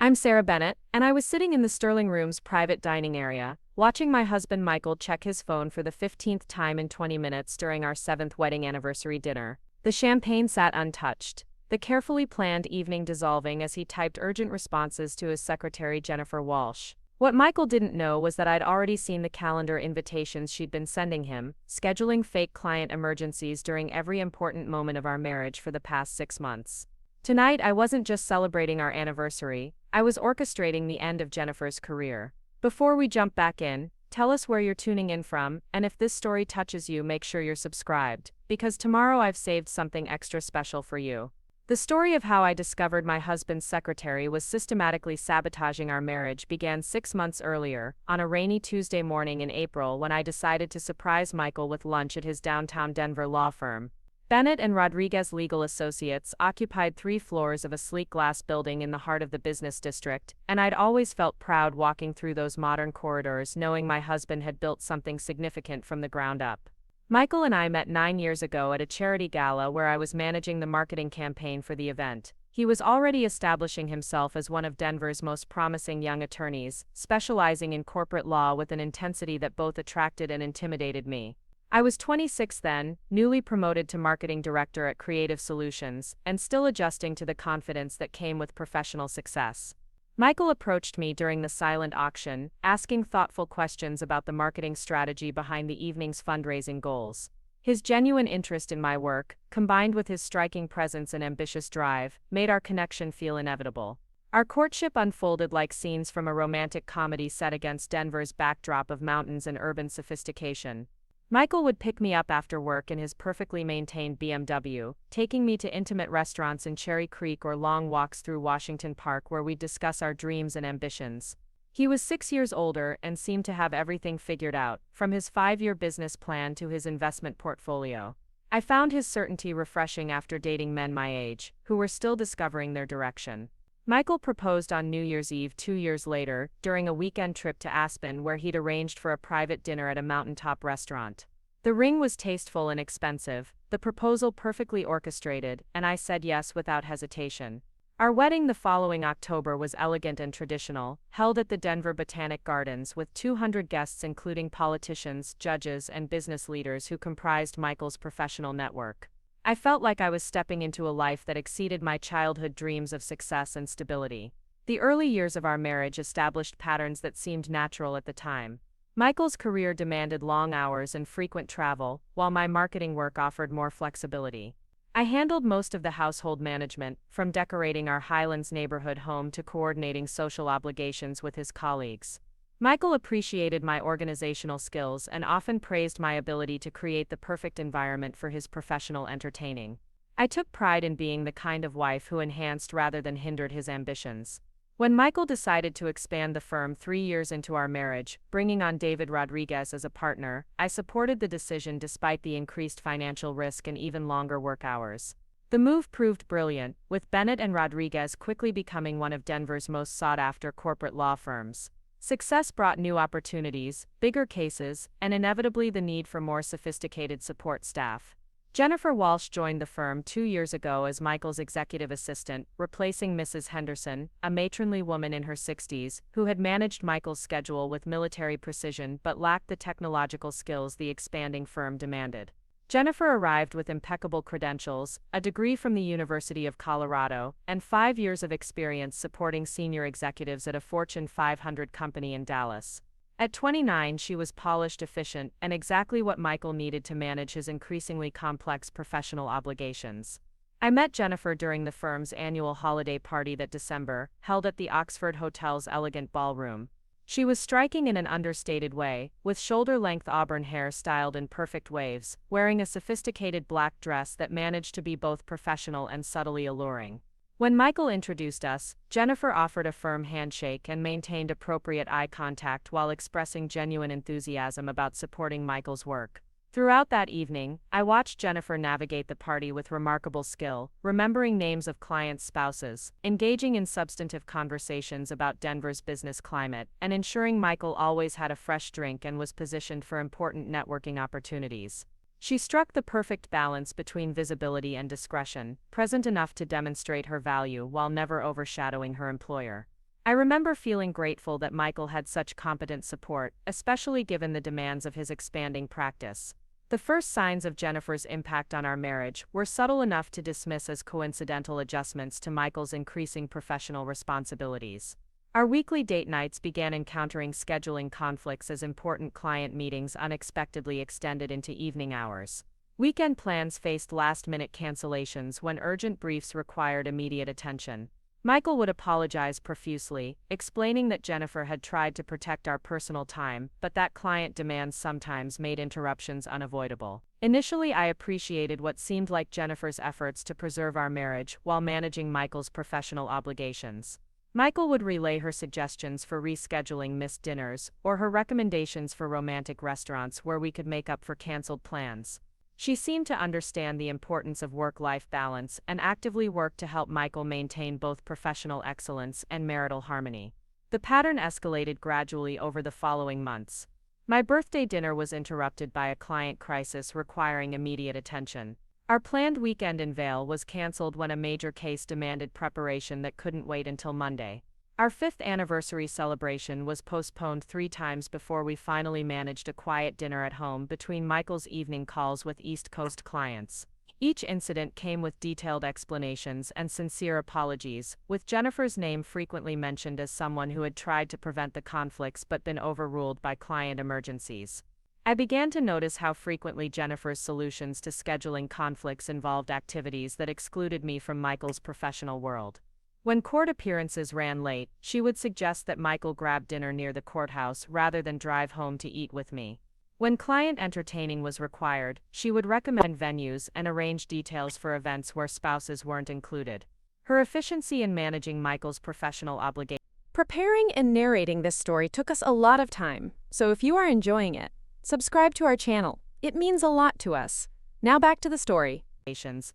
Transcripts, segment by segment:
I'm Sarah Bennett, and I was sitting in the Sterling Room's private dining area, watching my husband Michael check his phone for the 15th time in 20 minutes during our 7th wedding anniversary dinner. The champagne sat untouched, the carefully planned evening dissolving as he typed urgent responses to his secretary Jennifer Walsh. What Michael didn't know was that I'd already seen the calendar invitations she'd been sending him, scheduling fake client emergencies during every important moment of our marriage for the past 6 months. Tonight, I wasn't just celebrating our anniversary, I was orchestrating the end of Jennifer's career. Before we jump back in, tell us where you're tuning in from, and if this story touches you, make sure you're subscribed, because tomorrow I've saved something extra special for you. The story of how I discovered my husband's secretary was systematically sabotaging our marriage began 6 months earlier, on a rainy Tuesday morning in April when I decided to surprise Michael with lunch at his downtown Denver law firm. Bennett and Rodriguez Legal Associates occupied 3 floors of a sleek glass building in the heart of the business district, and I'd always felt proud walking through those modern corridors knowing my husband had built something significant from the ground up. Michael and I met 9 years ago at a charity gala where I was managing the marketing campaign for the event. He was already establishing himself as one of Denver's most promising young attorneys, specializing in corporate law with an intensity that both attracted and intimidated me. I was 26 then, newly promoted to marketing director at Creative Solutions, and still adjusting to the confidence that came with professional success. Michael approached me during the silent auction, asking thoughtful questions about the marketing strategy behind the evening's fundraising goals. His genuine interest in my work, combined with his striking presence and ambitious drive, made our connection feel inevitable. Our courtship unfolded like scenes from a romantic comedy set against Denver's backdrop of mountains and urban sophistication. Michael would pick me up after work in his perfectly maintained BMW, taking me to intimate restaurants in Cherry Creek or long walks through Washington Park where we'd discuss our dreams and ambitions. He was 6 years older and seemed to have everything figured out, from his 5-year business plan to his investment portfolio. I found his certainty refreshing after dating men my age, who were still discovering their direction. Michael proposed on New Year's Eve 2 years later, during a weekend trip to Aspen where he'd arranged for a private dinner at a mountaintop restaurant. The ring was tasteful and expensive, the proposal perfectly orchestrated, and I said yes without hesitation. Our wedding the following October was elegant and traditional, held at the Denver Botanic Gardens with 200 guests including politicians, judges, and business leaders who comprised Michael's professional network. I felt like I was stepping into a life that exceeded my childhood dreams of success and stability. The early years of our marriage established patterns that seemed natural at the time. Michael's career demanded long hours and frequent travel, while my marketing work offered more flexibility. I handled most of the household management, from decorating our Highlands neighborhood home to coordinating social obligations with his colleagues. Michael appreciated my organizational skills and often praised my ability to create the perfect environment for his professional entertaining. I took pride in being the kind of wife who enhanced rather than hindered his ambitions. When Michael decided to expand the firm 3 years into our marriage, bringing on David Rodriguez as a partner, I supported the decision despite the increased financial risk and even longer work hours. The move proved brilliant, with Bennett and Rodriguez quickly becoming one of Denver's most sought-after corporate law firms. Success brought new opportunities, bigger cases, and inevitably the need for more sophisticated support staff. Jennifer Walsh joined the firm 2 years ago as Michael's executive assistant, replacing Mrs. Henderson, a matronly woman in her 60s, who had managed Michael's schedule with military precision but lacked the technological skills the expanding firm demanded. Jennifer arrived with impeccable credentials, a degree from the University of Colorado, and 5 years of experience supporting senior executives at a Fortune 500 company in Dallas. At 29, she was polished, efficient, and exactly what Michael needed to manage his increasingly complex professional obligations. I met Jennifer during the firm's annual holiday party that December, held at the Oxford Hotel's elegant ballroom. She was striking in an understated way, with shoulder-length auburn hair styled in perfect waves, wearing a sophisticated black dress that managed to be both professional and subtly alluring. When Michael introduced us, Jennifer offered a firm handshake and maintained appropriate eye contact while expressing genuine enthusiasm about supporting Michael's work. Throughout that evening, I watched Jennifer navigate the party with remarkable skill, remembering names of clients' spouses, engaging in substantive conversations about Denver's business climate, and ensuring Michael always had a fresh drink and was positioned for important networking opportunities. She struck the perfect balance between visibility and discretion, present enough to demonstrate her value while never overshadowing her employer. I remember feeling grateful that Michael had such competent support, especially given the demands of his expanding practice. The first signs of Jennifer's impact on our marriage were subtle enough to dismiss as coincidental adjustments to Michael's increasing professional responsibilities. Our weekly date nights began encountering scheduling conflicts as important client meetings unexpectedly extended into evening hours. Weekend plans faced last-minute cancellations when urgent briefs required immediate attention. Michael would apologize profusely, explaining that Jennifer had tried to protect our personal time, but that client demands sometimes made interruptions unavoidable. Initially, I appreciated what seemed like Jennifer's efforts to preserve our marriage while managing Michael's professional obligations. Michael would relay her suggestions for rescheduling missed dinners, or her recommendations for romantic restaurants where we could make up for canceled plans. She seemed to understand the importance of work-life balance and actively worked to help Michael maintain both professional excellence and marital harmony. The pattern escalated gradually over the following months. My birthday dinner was interrupted by a client crisis requiring immediate attention. Our planned weekend in Vail was canceled when a major case demanded preparation that couldn't wait until Monday. Our 5th anniversary celebration was postponed 3 times before we finally managed a quiet dinner at home between Michael's evening calls with East Coast clients. Each incident came with detailed explanations and sincere apologies, with Jennifer's name frequently mentioned as someone who had tried to prevent the conflicts but been overruled by client emergencies. I began to notice how frequently Jennifer's solutions to scheduling conflicts involved activities that excluded me from Michael's professional world. When court appearances ran late, she would suggest that Michael grab dinner near the courthouse rather than drive home to eat with me. When client entertaining was required, she would recommend venues and arrange details for events where spouses weren't included. Her efficiency in managing Michael's professional obligations. Preparing and narrating this story took us a lot of time, so if you are enjoying it, subscribe to our channel. It means a lot to us. Now back to the story.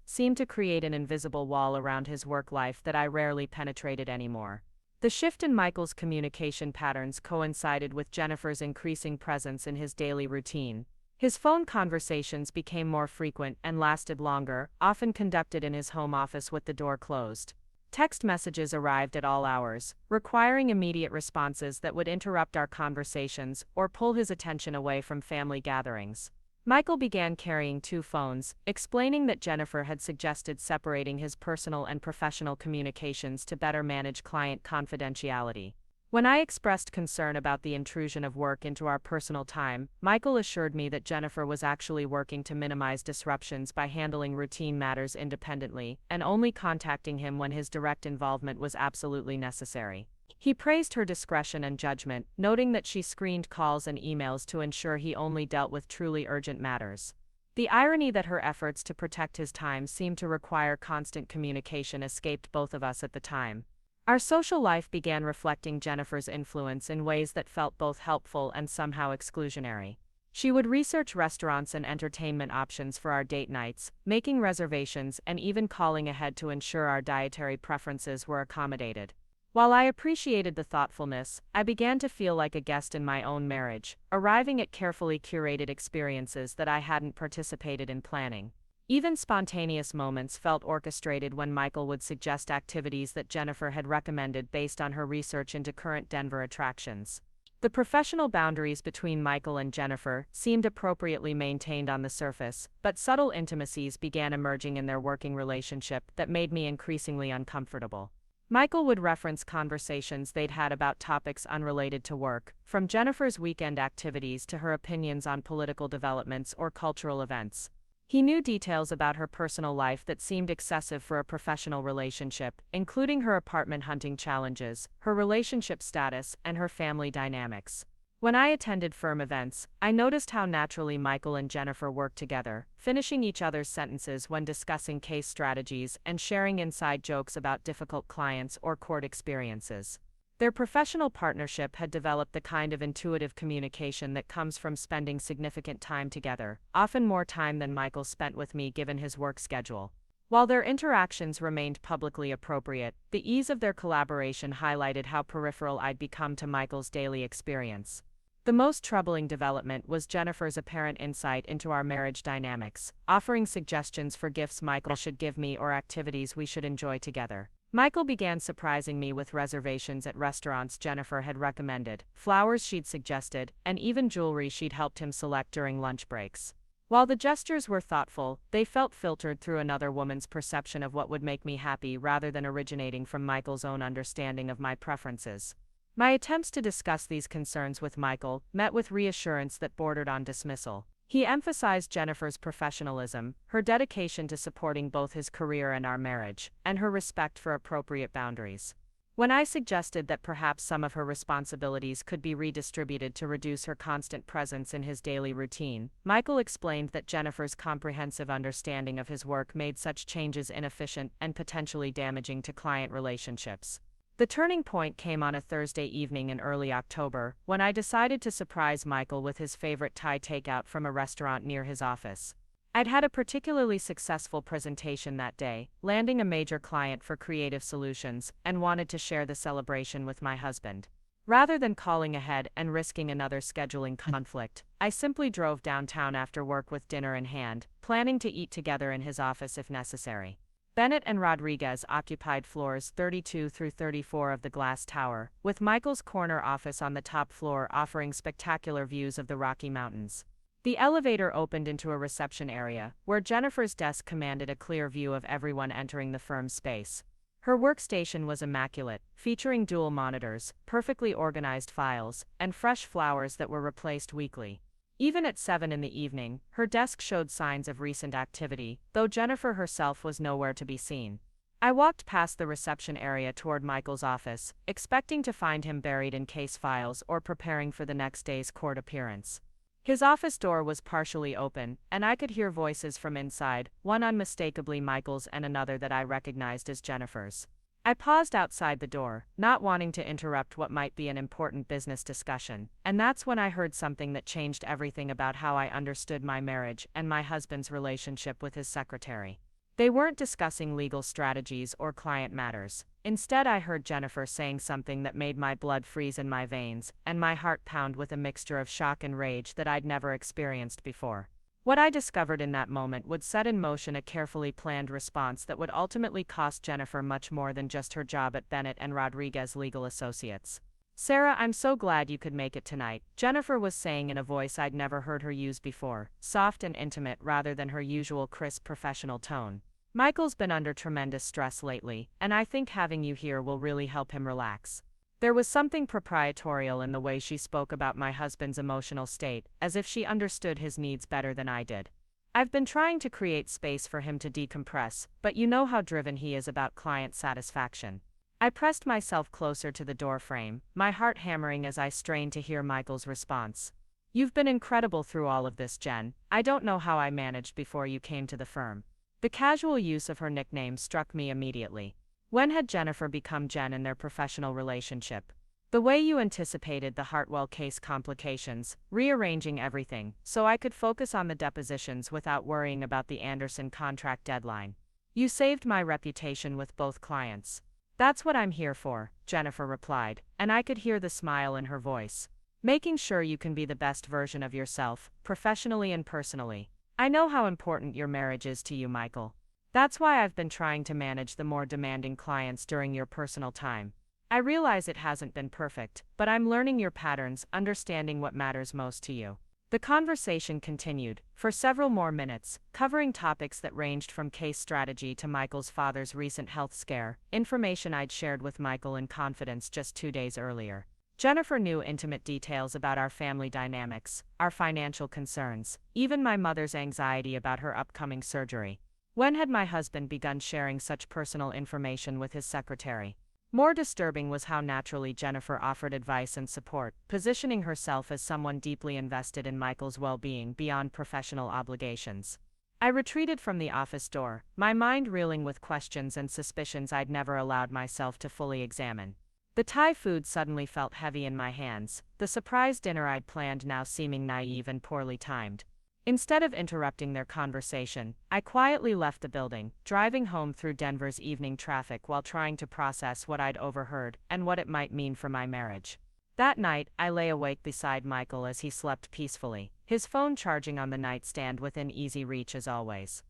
Seemed to create an invisible wall around his work life that I rarely penetrated anymore. The shift in Michael's communication patterns coincided with Jennifer's increasing presence in his daily routine. His phone conversations became more frequent and lasted longer, often conducted in his home office with the door closed. Text messages arrived at all hours, requiring immediate responses that would interrupt our conversations or pull his attention away from family gatherings. Michael began carrying 2 phones, explaining that Jennifer had suggested separating his personal and professional communications to better manage client confidentiality. When I expressed concern about the intrusion of work into our personal time, Michael assured me that Jennifer was actually working to minimize disruptions by handling routine matters independently and only contacting him when his direct involvement was absolutely necessary. He praised her discretion and judgment, noting that she screened calls and emails to ensure he only dealt with truly urgent matters. The irony that her efforts to protect his time seemed to require constant communication escaped both of us at the time. Our social life began reflecting Jennifer's influence in ways that felt both helpful and somehow exclusionary. She would research restaurants and entertainment options for our date nights, making reservations and even calling ahead to ensure our dietary preferences were accommodated. While I appreciated the thoughtfulness, I began to feel like a guest in my own marriage, arriving at carefully curated experiences that I hadn't participated in planning. Even spontaneous moments felt orchestrated when Michael would suggest activities that Jennifer had recommended based on her research into current Denver attractions. The professional boundaries between Michael and Jennifer seemed appropriately maintained on the surface, but subtle intimacies began emerging in their working relationship that made me increasingly uncomfortable. Michael would reference conversations they'd had about topics unrelated to work, from Jennifer's weekend activities to her opinions on political developments or cultural events. He knew details about her personal life that seemed excessive for a professional relationship, including her apartment hunting challenges, her relationship status, and her family dynamics. When I attended firm events, I noticed how naturally Michael and Jennifer worked together, finishing each other's sentences when discussing case strategies and sharing inside jokes about difficult clients or court experiences. Their professional partnership had developed the kind of intuitive communication that comes from spending significant time together, often more time than Michael spent with me given his work schedule. While their interactions remained publicly appropriate, the ease of their collaboration highlighted how peripheral I'd become to Michael's daily experience. The most troubling development was Jennifer's apparent insight into our marriage dynamics, offering suggestions for gifts Michael should give me or activities we should enjoy together. Michael began surprising me with reservations at restaurants Jennifer had recommended, flowers she'd suggested, and even jewelry she'd helped him select during lunch breaks. While the gestures were thoughtful, they felt filtered through another woman's perception of what would make me happy rather than originating from Michael's own understanding of my preferences. My attempts to discuss these concerns with Michael met with reassurance that bordered on dismissal. He emphasized Jennifer's professionalism, her dedication to supporting both his career and our marriage, and her respect for appropriate boundaries. When I suggested that perhaps some of her responsibilities could be redistributed to reduce her constant presence in his daily routine, Michael explained that Jennifer's comprehensive understanding of his work made such changes inefficient and potentially damaging to client relationships. The turning point came on a Thursday evening in early October, when I decided to surprise Michael with his favorite Thai takeout from a restaurant near his office. I'd had a particularly successful presentation that day, landing a major client for creative solutions, and wanted to share the celebration with my husband. Rather than calling ahead and risking another scheduling conflict, I simply drove downtown after work with dinner in hand, planning to eat together in his office if necessary. Bennett and Rodriguez occupied floors 32 through 34 of the glass tower, with Michael's corner office on the top floor offering spectacular views of the Rocky Mountains. The elevator opened into a reception area, where Jennifer's desk commanded a clear view of everyone entering the firm's space. Her workstation was immaculate, featuring dual monitors, perfectly organized files, and fresh flowers that were replaced weekly. Even at 7 in the evening, her desk showed signs of recent activity, though Jennifer herself was nowhere to be seen. I walked past the reception area toward Michael's office, expecting to find him buried in case files or preparing for the next day's court appearance. His office door was partially open, and I could hear voices from inside, one unmistakably Michael's and another that I recognized as Jennifer's. I paused outside the door, not wanting to interrupt what might be an important business discussion, and that's when I heard something that changed everything about how I understood my marriage and my husband's relationship with his secretary. They weren't discussing legal strategies or client matters. Instead, I heard Jennifer saying something that made my blood freeze in my veins, and my heart pound with a mixture of shock and rage that I'd never experienced before. What I discovered in that moment would set in motion a carefully planned response that would ultimately cost Jennifer much more than just her job at Bennett and Rodriguez Legal Associates. "Sarah, I'm so glad you could make it tonight," Jennifer was saying in a voice I'd never heard her use before, soft and intimate rather than her usual crisp professional tone. "Michael's been under tremendous stress lately, and I think having you here will really help him relax." There was something proprietorial in the way she spoke about my husband's emotional state, as if she understood his needs better than I did. "I've been trying to create space for him to decompress, but you know how driven he is about client satisfaction." I pressed myself closer to the door frame, my heart hammering as I strained to hear Michael's response. "You've been incredible through all of this, Jen. I don't know how I managed before you came to the firm." The casual use of her nickname struck me immediately. When had Jennifer become Jen in their professional relationship? "The way you anticipated the Hartwell case complications, rearranging everything, so I could focus on the depositions without worrying about the Anderson contract deadline. You saved my reputation with both clients." "That's what I'm here for," Jennifer replied, and I could hear the smile in her voice. "Making sure you can be the best version of yourself, professionally and personally. I know how important your marriage is to you, Michael. That's why I've been trying to manage the more demanding clients during your personal time. I realize it hasn't been perfect, but I'm learning your patterns, understanding what matters most to you." The conversation continued, for several more minutes, covering topics that ranged from case strategy to Michael's father's recent health scare, information I'd shared with Michael in confidence just 2 days earlier. Jennifer knew intimate details about our family dynamics, our financial concerns, even my mother's anxiety about her upcoming surgery. When had my husband begun sharing such personal information with his secretary? More disturbing was how naturally Jennifer offered advice and support, positioning herself as someone deeply invested in Michael's well-being beyond professional obligations. I retreated from the office door, my mind reeling with questions and suspicions I'd never allowed myself to fully examine. The Thai food suddenly felt heavy in my hands, the surprise dinner I'd planned now seeming naive and poorly timed. Instead of interrupting their conversation, I quietly left the building, driving home through Denver's evening traffic while trying to process what I'd overheard and what it might mean for my marriage. That night, I lay awake beside Michael as he slept peacefully, his phone charging on the nightstand within easy reach as always.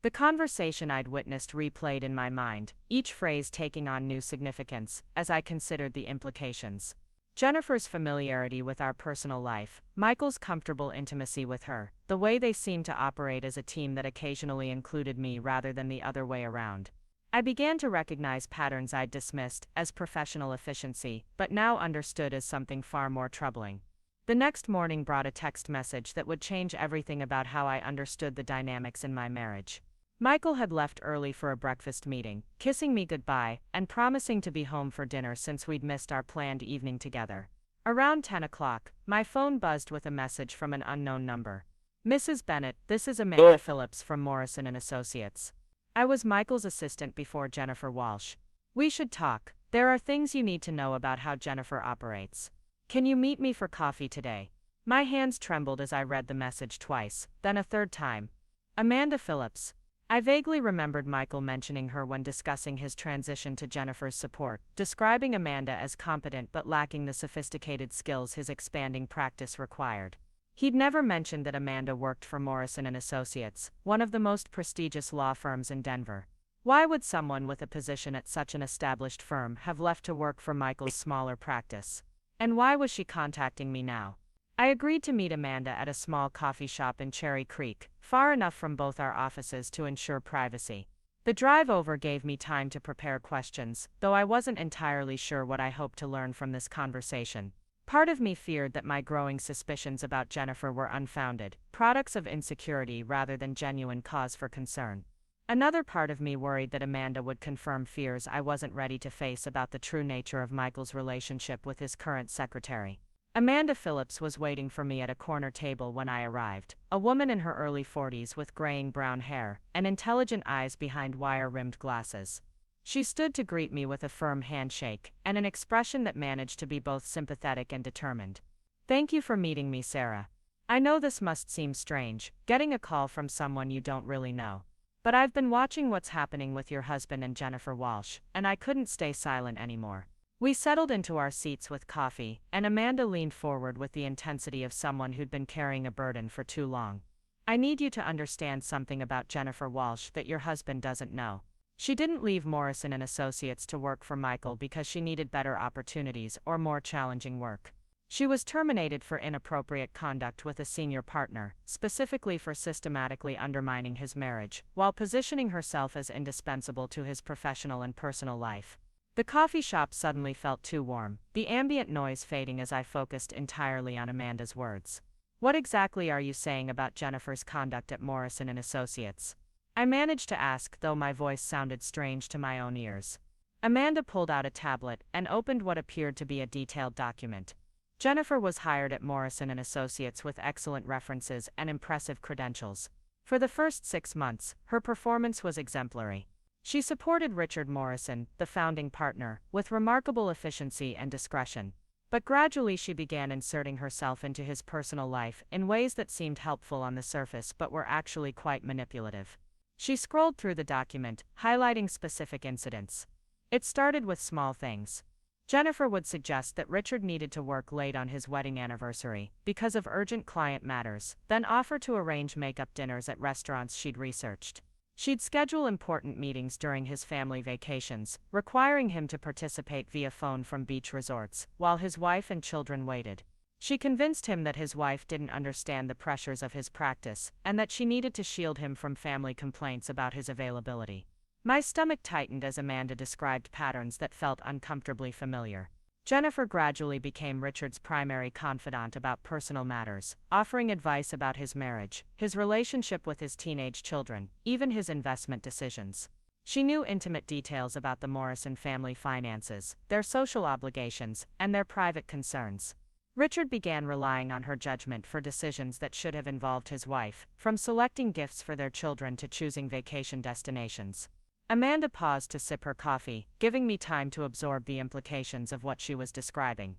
The conversation I'd witnessed replayed in my mind, each phrase taking on new significance as I considered the implications. Jennifer's familiarity with our personal life, Michael's comfortable intimacy with her, the way they seemed to operate as a team that occasionally included me rather than the other way around. I began to recognize patterns I'd dismissed as professional efficiency, but now understood as something far more troubling. The next morning brought a text message that would change everything about how I understood the dynamics in my marriage. Michael had left early for a breakfast meeting, kissing me goodbye and promising to be home for dinner since we'd missed our planned evening together. Around 10 o'clock, my phone buzzed with a message from an unknown number. "Mrs. Bennett, this is Amanda Phillips from Morrison & Associates. I was Michael's assistant before Jennifer Walsh. We should talk. There are things you need to know about how Jennifer operates. Can you meet me for coffee today?" My hands trembled as I read the message twice, then a third time. Amanda Phillips. I vaguely remembered Michael mentioning her when discussing his transition to Jennifer's support, describing Amanda as competent but lacking the sophisticated skills his expanding practice required. He'd never mentioned that Amanda worked for Morrison & Associates, one of the most prestigious law firms in Denver. Why would someone with a position at such an established firm have left to work for Michael's smaller practice? And why was she contacting me now? I agreed to meet Amanda at a small coffee shop in Cherry Creek, far enough from both our offices to ensure privacy. The drive over gave me time to prepare questions, though I wasn't entirely sure what I hoped to learn from this conversation. Part of me feared that my growing suspicions about Jennifer were unfounded, products of insecurity rather than genuine cause for concern. Another part of me worried that Amanda would confirm fears I wasn't ready to face about the true nature of Michael's relationship with his current secretary. Amanda Phillips was waiting for me at a corner table when I arrived, a woman in her early 40s with graying brown hair and intelligent eyes behind wire-rimmed glasses. She stood to greet me with a firm handshake and an expression that managed to be both sympathetic and determined. "Thank you for meeting me, Sarah. I know this must seem strange, getting a call from someone you don't really know. But I've been watching what's happening with your husband and Jennifer Walsh, and I couldn't stay silent anymore." We settled into our seats with coffee, and Amanda leaned forward with the intensity of someone who'd been carrying a burden for too long. "I need you to understand something about Jennifer Walsh that your husband doesn't know. She didn't leave Morrison & Associates to work for Michael because she needed better opportunities or more challenging work. She was terminated for inappropriate conduct with a senior partner, specifically for systematically undermining his marriage, while positioning herself as indispensable to his professional and personal life." The coffee shop suddenly felt too warm, the ambient noise fading as I focused entirely on Amanda's words. "What exactly are you saying about Jennifer's conduct at Morrison & Associates?" I managed to ask, though my voice sounded strange to my own ears. Amanda pulled out a tablet and opened what appeared to be a detailed document. Jennifer was hired at Morrison & Associates with excellent references and impressive credentials. For the first 6 months, her performance was exemplary. She supported Richard Morrison, the founding partner, with remarkable efficiency and discretion. But gradually she began inserting herself into his personal life in ways that seemed helpful on the surface but were actually quite manipulative. She scrolled through the document, highlighting specific incidents. It started with small things. Jennifer would suggest that Richard needed to work late on his wedding anniversary because of urgent client matters, then offer to arrange makeup dinners at restaurants she'd researched. She'd schedule important meetings during his family vacations, requiring him to participate via phone from beach resorts, while his wife and children waited. She convinced him that his wife didn't understand the pressures of his practice, and that she needed to shield him from family complaints about his availability. My stomach tightened as Amanda described patterns that felt uncomfortably familiar. Jennifer gradually became Richard's primary confidant about personal matters, offering advice about his marriage, his relationship with his teenage children, even his investment decisions. She knew intimate details about the Morrison family finances, their social obligations, and their private concerns. Richard began relying on her judgment for decisions that should have involved his wife, from selecting gifts for their children to choosing vacation destinations. Amanda paused to sip her coffee, giving me time to absorb the implications of what she was describing.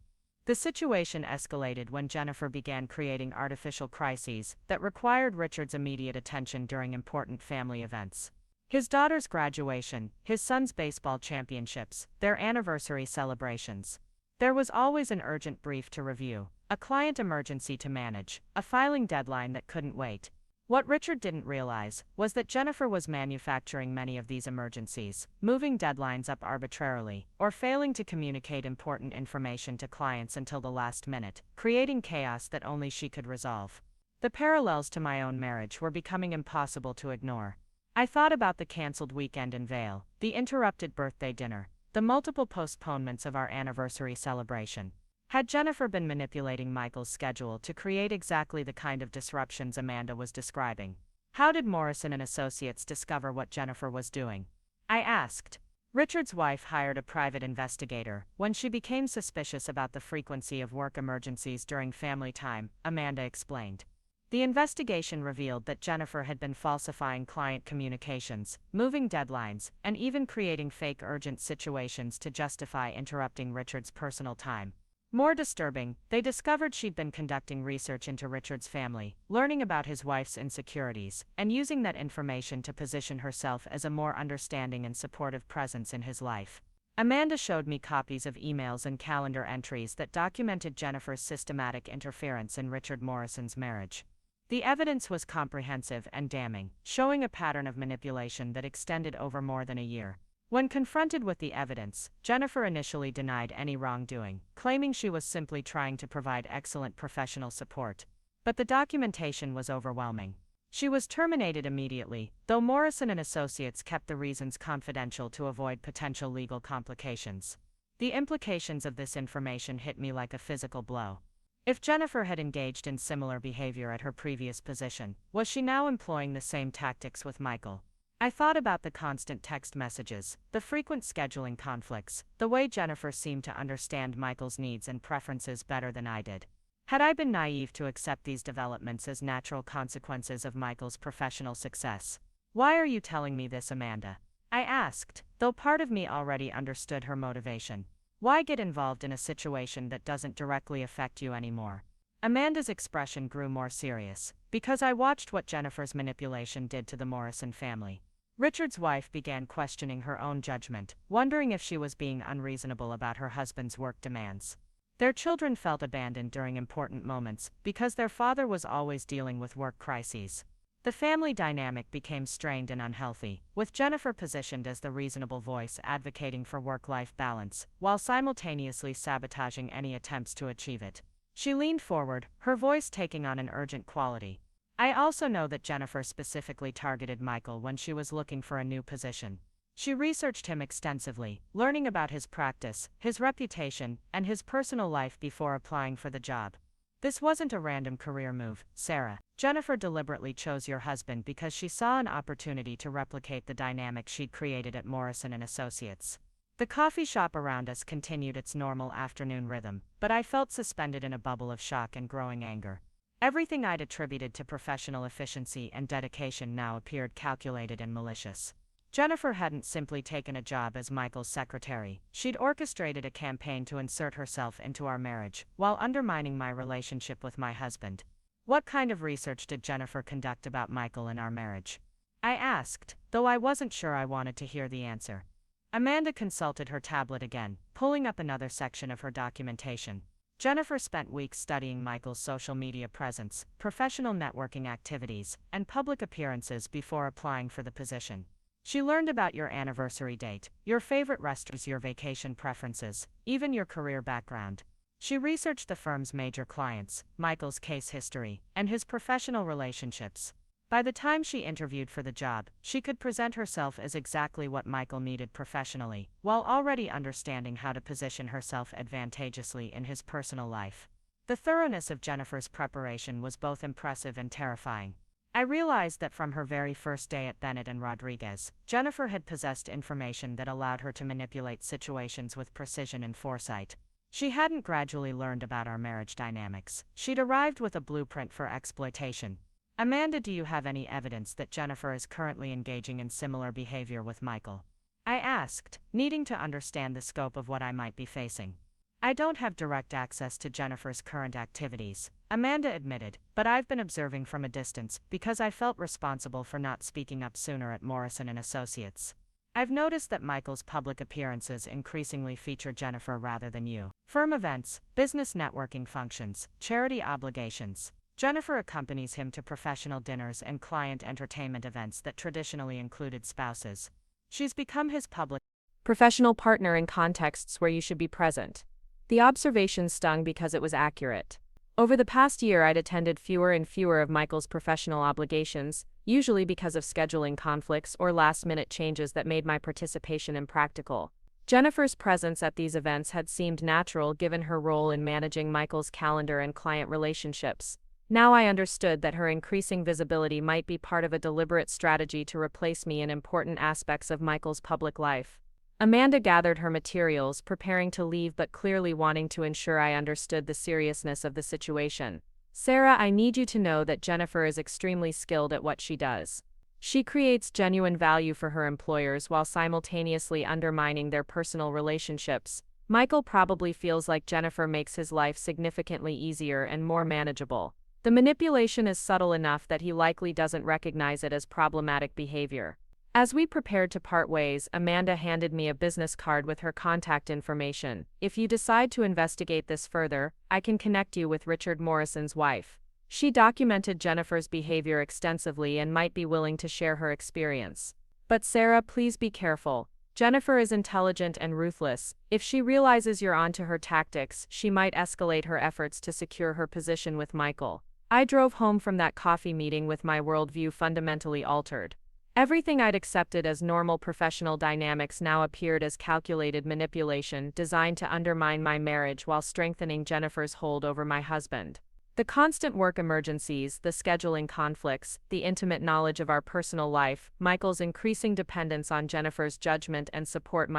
The situation escalated when Jennifer began creating artificial crises that required Richard's immediate attention during important family events. His daughter's graduation, his son's baseball championships, their anniversary celebrations. There was always an urgent brief to review, a client emergency to manage, a filing deadline that couldn't wait. What Richard didn't realize was that Jennifer was manufacturing many of these emergencies, moving deadlines up arbitrarily, or failing to communicate important information to clients until the last minute, creating chaos that only she could resolve. The parallels to my own marriage were becoming impossible to ignore. I thought about the canceled weekend in Vail, the interrupted birthday dinner, the multiple postponements of our anniversary celebration. Had Jennifer been manipulating Michael's schedule to create exactly the kind of disruptions Amanda was describing? How did Morrison and Associates discover what Jennifer was doing? I asked. Richard's wife hired a private investigator when she became suspicious about the frequency of work emergencies during family time, Amanda explained. The investigation revealed that Jennifer had been falsifying client communications, moving deadlines, and even creating fake urgent situations to justify interrupting Richard's personal time. More disturbing, they discovered she'd been conducting research into Richard's family, learning about his wife's insecurities, and using that information to position herself as a more understanding and supportive presence in his life. Amanda showed me copies of emails and calendar entries that documented Jennifer's systematic interference in Richard Morrison's marriage. The evidence was comprehensive and damning, showing a pattern of manipulation that extended over more than a year. When confronted with the evidence, Jennifer initially denied any wrongdoing, claiming she was simply trying to provide excellent professional support. But the documentation was overwhelming. She was terminated immediately, though Morrison and Associates kept the reasons confidential to avoid potential legal complications. The implications of this information hit me like a physical blow. If Jennifer had engaged in similar behavior at her previous position, was she now employing the same tactics with Michael? I thought about the constant text messages, the frequent scheduling conflicts, the way Jennifer seemed to understand Michael's needs and preferences better than I did. Had I been naive to accept these developments as natural consequences of Michael's professional success? Why are you telling me this, Amanda? I asked, though part of me already understood her motivation. Why get involved in a situation that doesn't directly affect you anymore? Amanda's expression grew more serious, because I watched what Jennifer's manipulation did to the Morrison family. Richard's wife began questioning her own judgment, wondering if she was being unreasonable about her husband's work demands. Their children felt abandoned during important moments because their father was always dealing with work crises. The family dynamic became strained and unhealthy, with Jennifer positioned as the reasonable voice advocating for work-life balance, while simultaneously sabotaging any attempts to achieve it. She leaned forward, her voice taking on an urgent quality. I also know that Jennifer specifically targeted Michael when she was looking for a new position. She researched him extensively, learning about his practice, his reputation, and his personal life before applying for the job. This wasn't a random career move, Sarah. Jennifer deliberately chose your husband because she saw an opportunity to replicate the dynamic she'd created at Morrison and Associates. The coffee shop around us continued its normal afternoon rhythm, but I felt suspended in a bubble of shock and growing anger. Everything I'd attributed to professional efficiency and dedication now appeared calculated and malicious. Jennifer hadn't simply taken a job as Michael's secretary, she'd orchestrated a campaign to insert herself into our marriage, while undermining my relationship with my husband. What kind of research did Jennifer conduct about Michael and our marriage? I asked, though I wasn't sure I wanted to hear the answer. Amanda consulted her tablet again, pulling up another section of her documentation. Jennifer spent weeks studying Michael's social media presence, professional networking activities, and public appearances before applying for the position. She learned about your anniversary date, your favorite restaurants, your vacation preferences, even your career background. She researched the firm's major clients, Michael's case history, and his professional relationships. By the time she interviewed for the job, she could present herself as exactly what Michael needed professionally, while already understanding how to position herself advantageously in his personal life. The thoroughness of Jennifer's preparation was both impressive and terrifying. I realized that from her very first day at Bennett and Rodriguez, Jennifer had possessed information that allowed her to manipulate situations with precision and foresight. She hadn't gradually learned about our marriage dynamics. She'd arrived with a blueprint for exploitation. Amanda, do you have any evidence that Jennifer is currently engaging in similar behavior with Michael? I asked, needing to understand the scope of what I might be facing. I don't have direct access to Jennifer's current activities, Amanda admitted, but I've been observing from a distance because I felt responsible for not speaking up sooner at Morrison and Associates. I've noticed that Michael's public appearances increasingly feature Jennifer rather than you. Firm events, business networking functions, charity obligations. Jennifer accompanies him to professional dinners and client entertainment events that traditionally included spouses. She's become his public professional partner in contexts where you should be present. The observation stung because it was accurate. Over the past year, I'd attended fewer and fewer of Michael's professional obligations, usually because of scheduling conflicts or last-minute changes that made my participation impractical. Jennifer's presence at these events had seemed natural given her role in managing Michael's calendar and client relationships. Now I understood that her increasing visibility might be part of a deliberate strategy to replace me in important aspects of Michael's public life. Amanda gathered her materials, preparing to leave but clearly wanting to ensure I understood the seriousness of the situation. Sarah, I need you to know that Jennifer is extremely skilled at what she does. She creates genuine value for her employers while simultaneously undermining their personal relationships. Michael probably feels like Jennifer makes his life significantly easier and more manageable. The manipulation is subtle enough that he likely doesn't recognize it as problematic behavior. As we prepared to part ways, Amanda handed me a business card with her contact information. If you decide to investigate this further, I can connect you with Richard Morrison's wife. She documented Jennifer's behavior extensively and might be willing to share her experience. But Sarah, please be careful. Jennifer is intelligent and ruthless. If she realizes you're onto her tactics, she might escalate her efforts to secure her position with Michael. I drove home from that coffee meeting with my worldview fundamentally altered. Everything I'd accepted as normal professional dynamics now appeared as calculated manipulation designed to undermine my marriage while strengthening Jennifer's hold over my husband. The constant work emergencies, the scheduling conflicts, the intimate knowledge of our personal life, Michael's increasing dependence on Jennifer's judgment and support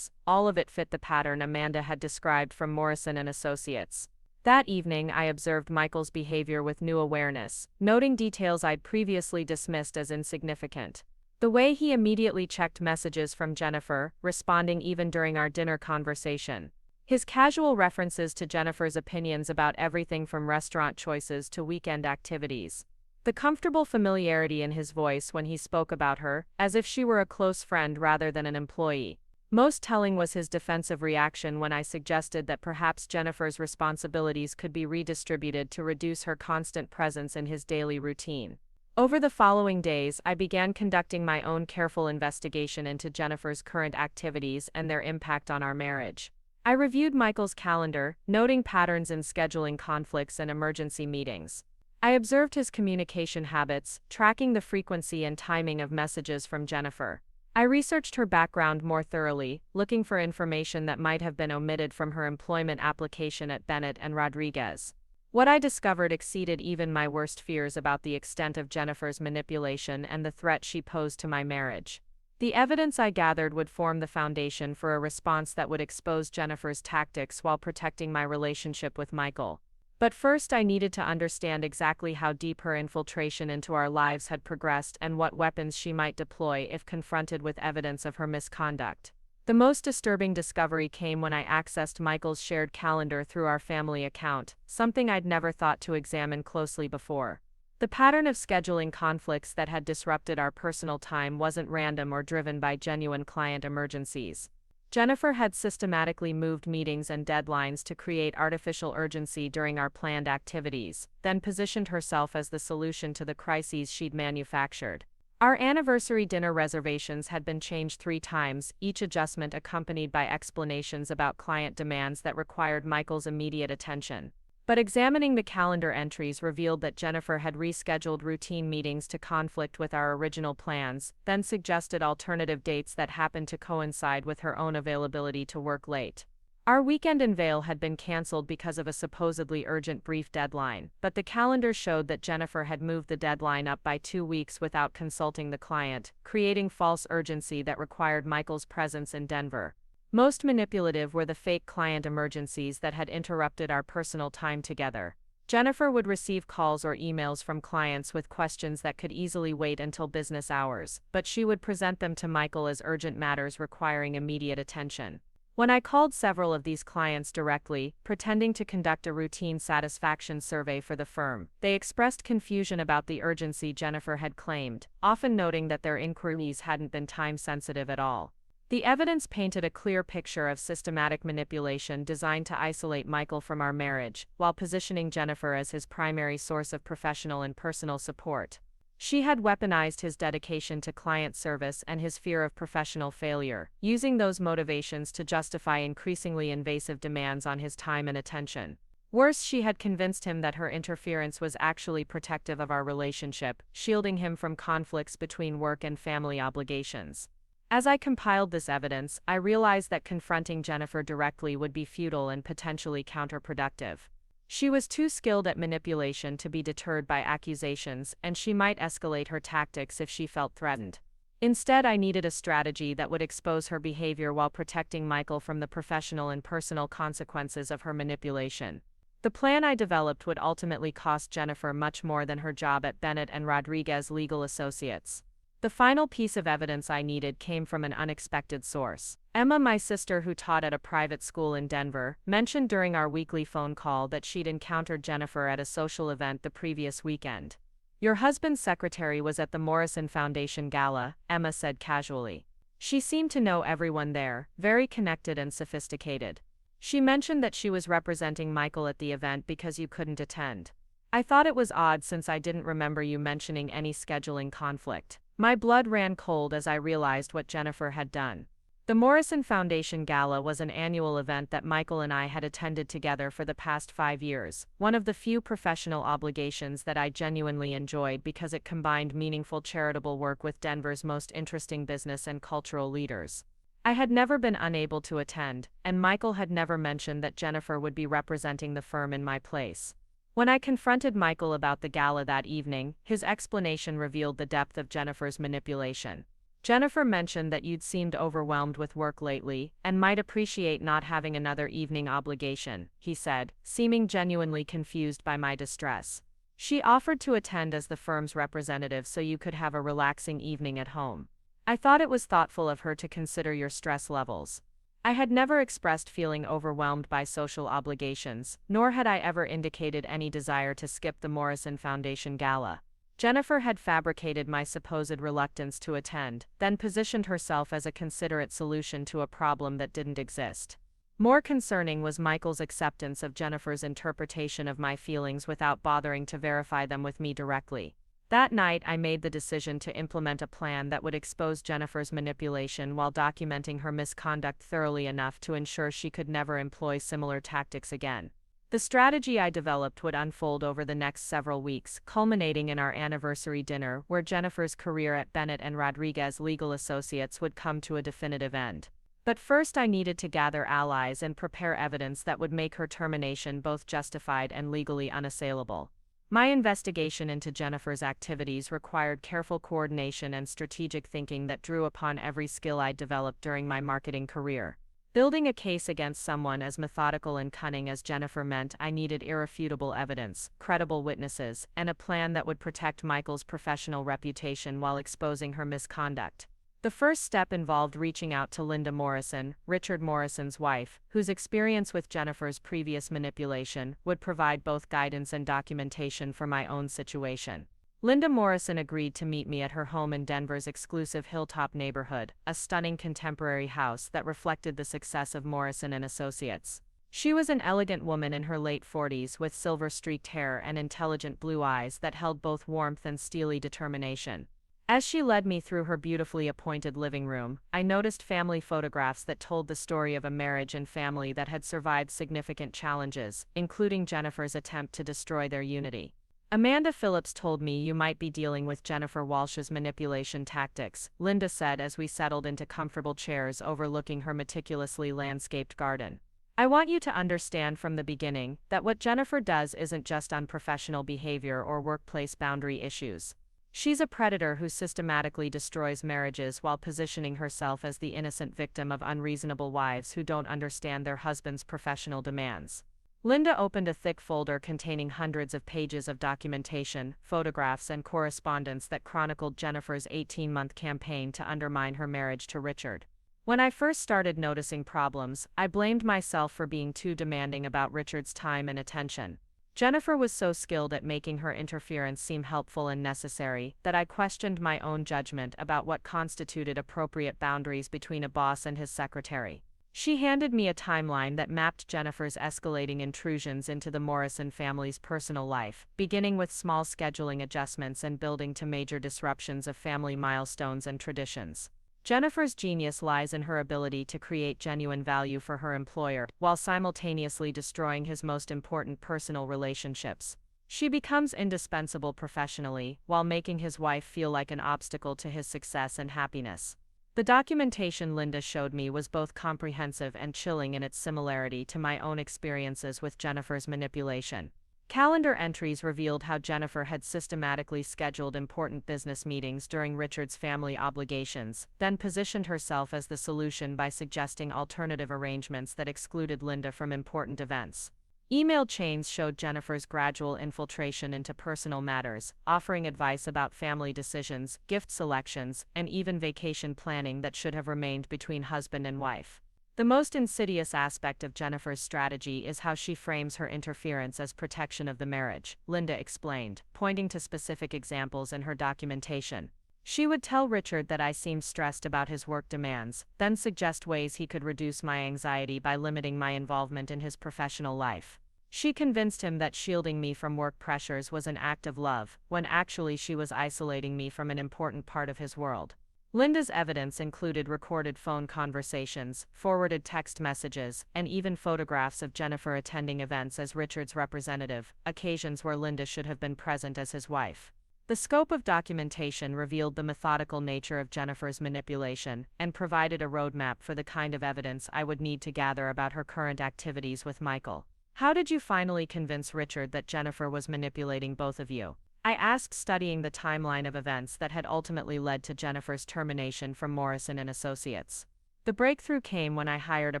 all of it fit the pattern Amanda had described from Morrison and Associates. That evening, I observed Michael's behavior with new awareness, noting details I'd previously dismissed as insignificant. The way he immediately checked messages from Jennifer, responding even during our dinner conversation. His casual references to Jennifer's opinions about everything from restaurant choices to weekend activities. The comfortable familiarity in his voice when he spoke about her, as if she were a close friend rather than an employee. Most telling was his defensive reaction when I suggested that perhaps Jennifer's responsibilities could be redistributed to reduce her constant presence in his daily routine. Over the following days, I began conducting my own careful investigation into Jennifer's current activities and their impact on our marriage. I reviewed Michael's calendar, noting patterns in scheduling conflicts and emergency meetings. I observed his communication habits, tracking the frequency and timing of messages from Jennifer. I researched her background more thoroughly, looking for information that might have been omitted from her employment application at Bennett and Rodriguez. What I discovered exceeded even my worst fears about the extent of Jennifer's manipulation and the threat she posed to my marriage. The evidence I gathered would form the foundation for a response that would expose Jennifer's tactics while protecting my relationship with Michael. But first I needed to understand exactly how deep her infiltration into our lives had progressed and what weapons she might deploy if confronted with evidence of her misconduct. The most disturbing discovery came when I accessed Michael's shared calendar through our family account, something I'd never thought to examine closely before. The pattern of scheduling conflicts that had disrupted our personal time wasn't random or driven by genuine client emergencies. Jennifer had systematically moved meetings and deadlines to create artificial urgency during our planned activities, then positioned herself as the solution to the crises she'd manufactured. Our anniversary dinner reservations had been changed 3 times, each adjustment accompanied by explanations about client demands that required Michael's immediate attention. But examining the calendar entries revealed that Jennifer had rescheduled routine meetings to conflict with our original plans, then suggested alternative dates that happened to coincide with her own availability to work late. Our weekend in Vail had been canceled because of a supposedly urgent brief deadline, but the calendar showed that Jennifer had moved the deadline up by 2 weeks without consulting the client, creating false urgency that required Michael's presence in Denver. Most manipulative were the fake client emergencies that had interrupted our personal time together. Jennifer would receive calls or emails from clients with questions that could easily wait until business hours, but she would present them to Michael as urgent matters requiring immediate attention. When I called several of these clients directly, pretending to conduct a routine satisfaction survey for the firm, they expressed confusion about the urgency Jennifer had claimed, often noting that their inquiries hadn't been time-sensitive at all. The evidence painted a clear picture of systematic manipulation designed to isolate Michael from our marriage, while positioning Jennifer as his primary source of professional and personal support. She had weaponized his dedication to client service and his fear of professional failure, using those motivations to justify increasingly invasive demands on his time and attention. Worse, she had convinced him that her interference was actually protective of our relationship, shielding him from conflicts between work and family obligations. As I compiled this evidence, I realized that confronting Jennifer directly would be futile and potentially counterproductive. She was too skilled at manipulation to be deterred by accusations, and she might escalate her tactics if she felt threatened. Instead, I needed a strategy that would expose her behavior while protecting Michael from the professional and personal consequences of her manipulation. The plan I developed would ultimately cost Jennifer much more than her job at Bennett and Rodriguez Legal Associates. The final piece of evidence I needed came from an unexpected source. Emma, my sister who taught at a private school in Denver, mentioned during our weekly phone call that she'd encountered Jennifer at a social event the previous weekend. "Your husband's secretary was at the Morrison Foundation Gala," Emma said casually. "She seemed to know everyone there, very connected and sophisticated. She mentioned that she was representing Michael at the event because you couldn't attend. I thought it was odd since I didn't remember you mentioning any scheduling conflict." My blood ran cold as I realized what Jennifer had done. The Morrison Foundation Gala was an annual event that Michael and I had attended together for the past 5 years, one of the few professional obligations that I genuinely enjoyed because it combined meaningful charitable work with Denver's most interesting business and cultural leaders. I had never been unable to attend, and Michael had never mentioned that Jennifer would be representing the firm in my place. When I confronted Michael about the gala that evening, his explanation revealed the depth of Jennifer's manipulation. "Jennifer mentioned that you'd seemed overwhelmed with work lately, and might appreciate not having another evening obligation," he said, seeming genuinely confused by my distress. "She offered to attend as the firm's representative so you could have a relaxing evening at home. I thought it was thoughtful of her to consider your stress levels." I had never expressed feeling overwhelmed by social obligations, nor had I ever indicated any desire to skip the Morrison Foundation Gala. Jennifer had fabricated my supposed reluctance to attend, then positioned herself as a considerate solution to a problem that didn't exist. More concerning was Michael's acceptance of Jennifer's interpretation of my feelings without bothering to verify them with me directly. That night, I made the decision to implement a plan that would expose Jennifer's manipulation while documenting her misconduct thoroughly enough to ensure she could never employ similar tactics again. The strategy I developed would unfold over the next several weeks, culminating in our anniversary dinner, where Jennifer's career at Bennett and Rodriguez Legal Associates would come to a definitive end. But first, I needed to gather allies and prepare evidence that would make her termination both justified and legally unassailable. My investigation into Jennifer's activities required careful coordination and strategic thinking that drew upon every skill I'd developed during my marketing career. Building a case against someone as methodical and cunning as Jennifer meant I needed irrefutable evidence, credible witnesses, and a plan that would protect Michael's professional reputation while exposing her misconduct. The first step involved reaching out to Linda Morrison, Richard Morrison's wife, whose experience with Jennifer's previous manipulation would provide both guidance and documentation for my own situation. Linda Morrison agreed to meet me at her home in Denver's exclusive Hilltop neighborhood, a stunning contemporary house that reflected the success of Morrison and Associates. She was an elegant woman in her late 40s with silver-streaked hair and intelligent blue eyes that held both warmth and steely determination. As she led me through her beautifully appointed living room, I noticed family photographs that told the story of a marriage and family that had survived significant challenges, including Jennifer's attempt to destroy their unity. "Amanda Phillips told me you might be dealing with Jennifer Walsh's manipulation tactics," Linda said as we settled into comfortable chairs overlooking her meticulously landscaped garden. "I want you to understand from the beginning that what Jennifer does isn't just unprofessional behavior or workplace boundary issues. She's a predator who systematically destroys marriages while positioning herself as the innocent victim of unreasonable wives who don't understand their husbands' professional demands." Linda opened a thick folder containing hundreds of pages of documentation, photographs, and correspondence that chronicled Jennifer's 18-month campaign to undermine her marriage to Richard. When I first started noticing problems, I blamed myself for being too demanding about Richard's time and attention. Jennifer was so skilled at making her interference seem helpful and necessary that I questioned my own judgment about what constituted appropriate boundaries between a boss and his secretary. She handed me a timeline that mapped Jennifer's escalating intrusions into the Morrison family's personal life, beginning with small scheduling adjustments and building to major disruptions of family milestones and traditions. Jennifer's genius lies in her ability to create genuine value for her employer, while simultaneously destroying his most important personal relationships. She becomes indispensable professionally, while making his wife feel like an obstacle to his success and happiness. The documentation Linda showed me was both comprehensive and chilling in its similarity to my own experiences with Jennifer's manipulation. Calendar entries revealed how Jennifer had systematically scheduled important business meetings during Richard's family obligations, then positioned herself as the solution by suggesting alternative arrangements that excluded Linda from important events. Email chains showed Jennifer's gradual infiltration into personal matters, offering advice about family decisions, gift selections, and even vacation planning that should have remained between husband and wife. The most insidious aspect of Jennifer's strategy is how she frames her interference as protection of the marriage, Linda explained, pointing to specific examples in her documentation. She would tell Richard that I seemed stressed about his work demands, then suggest ways he could reduce my anxiety by limiting my involvement in his professional life. She convinced him that shielding me from work pressures was an act of love, when actually she was isolating me from an important part of his world. Linda's evidence included recorded phone conversations, forwarded text messages, and even photographs of Jennifer attending events as Richard's representative, occasions where Linda should have been present as his wife. The scope of documentation revealed the methodical nature of Jennifer's manipulation and provided a roadmap for the kind of evidence I would need to gather about her current activities with Michael. How did you finally convince Richard that Jennifer was manipulating both of you? I asked, studying the timeline of events that had ultimately led to Jennifer's termination from Morrison and Associates. The breakthrough came when I hired a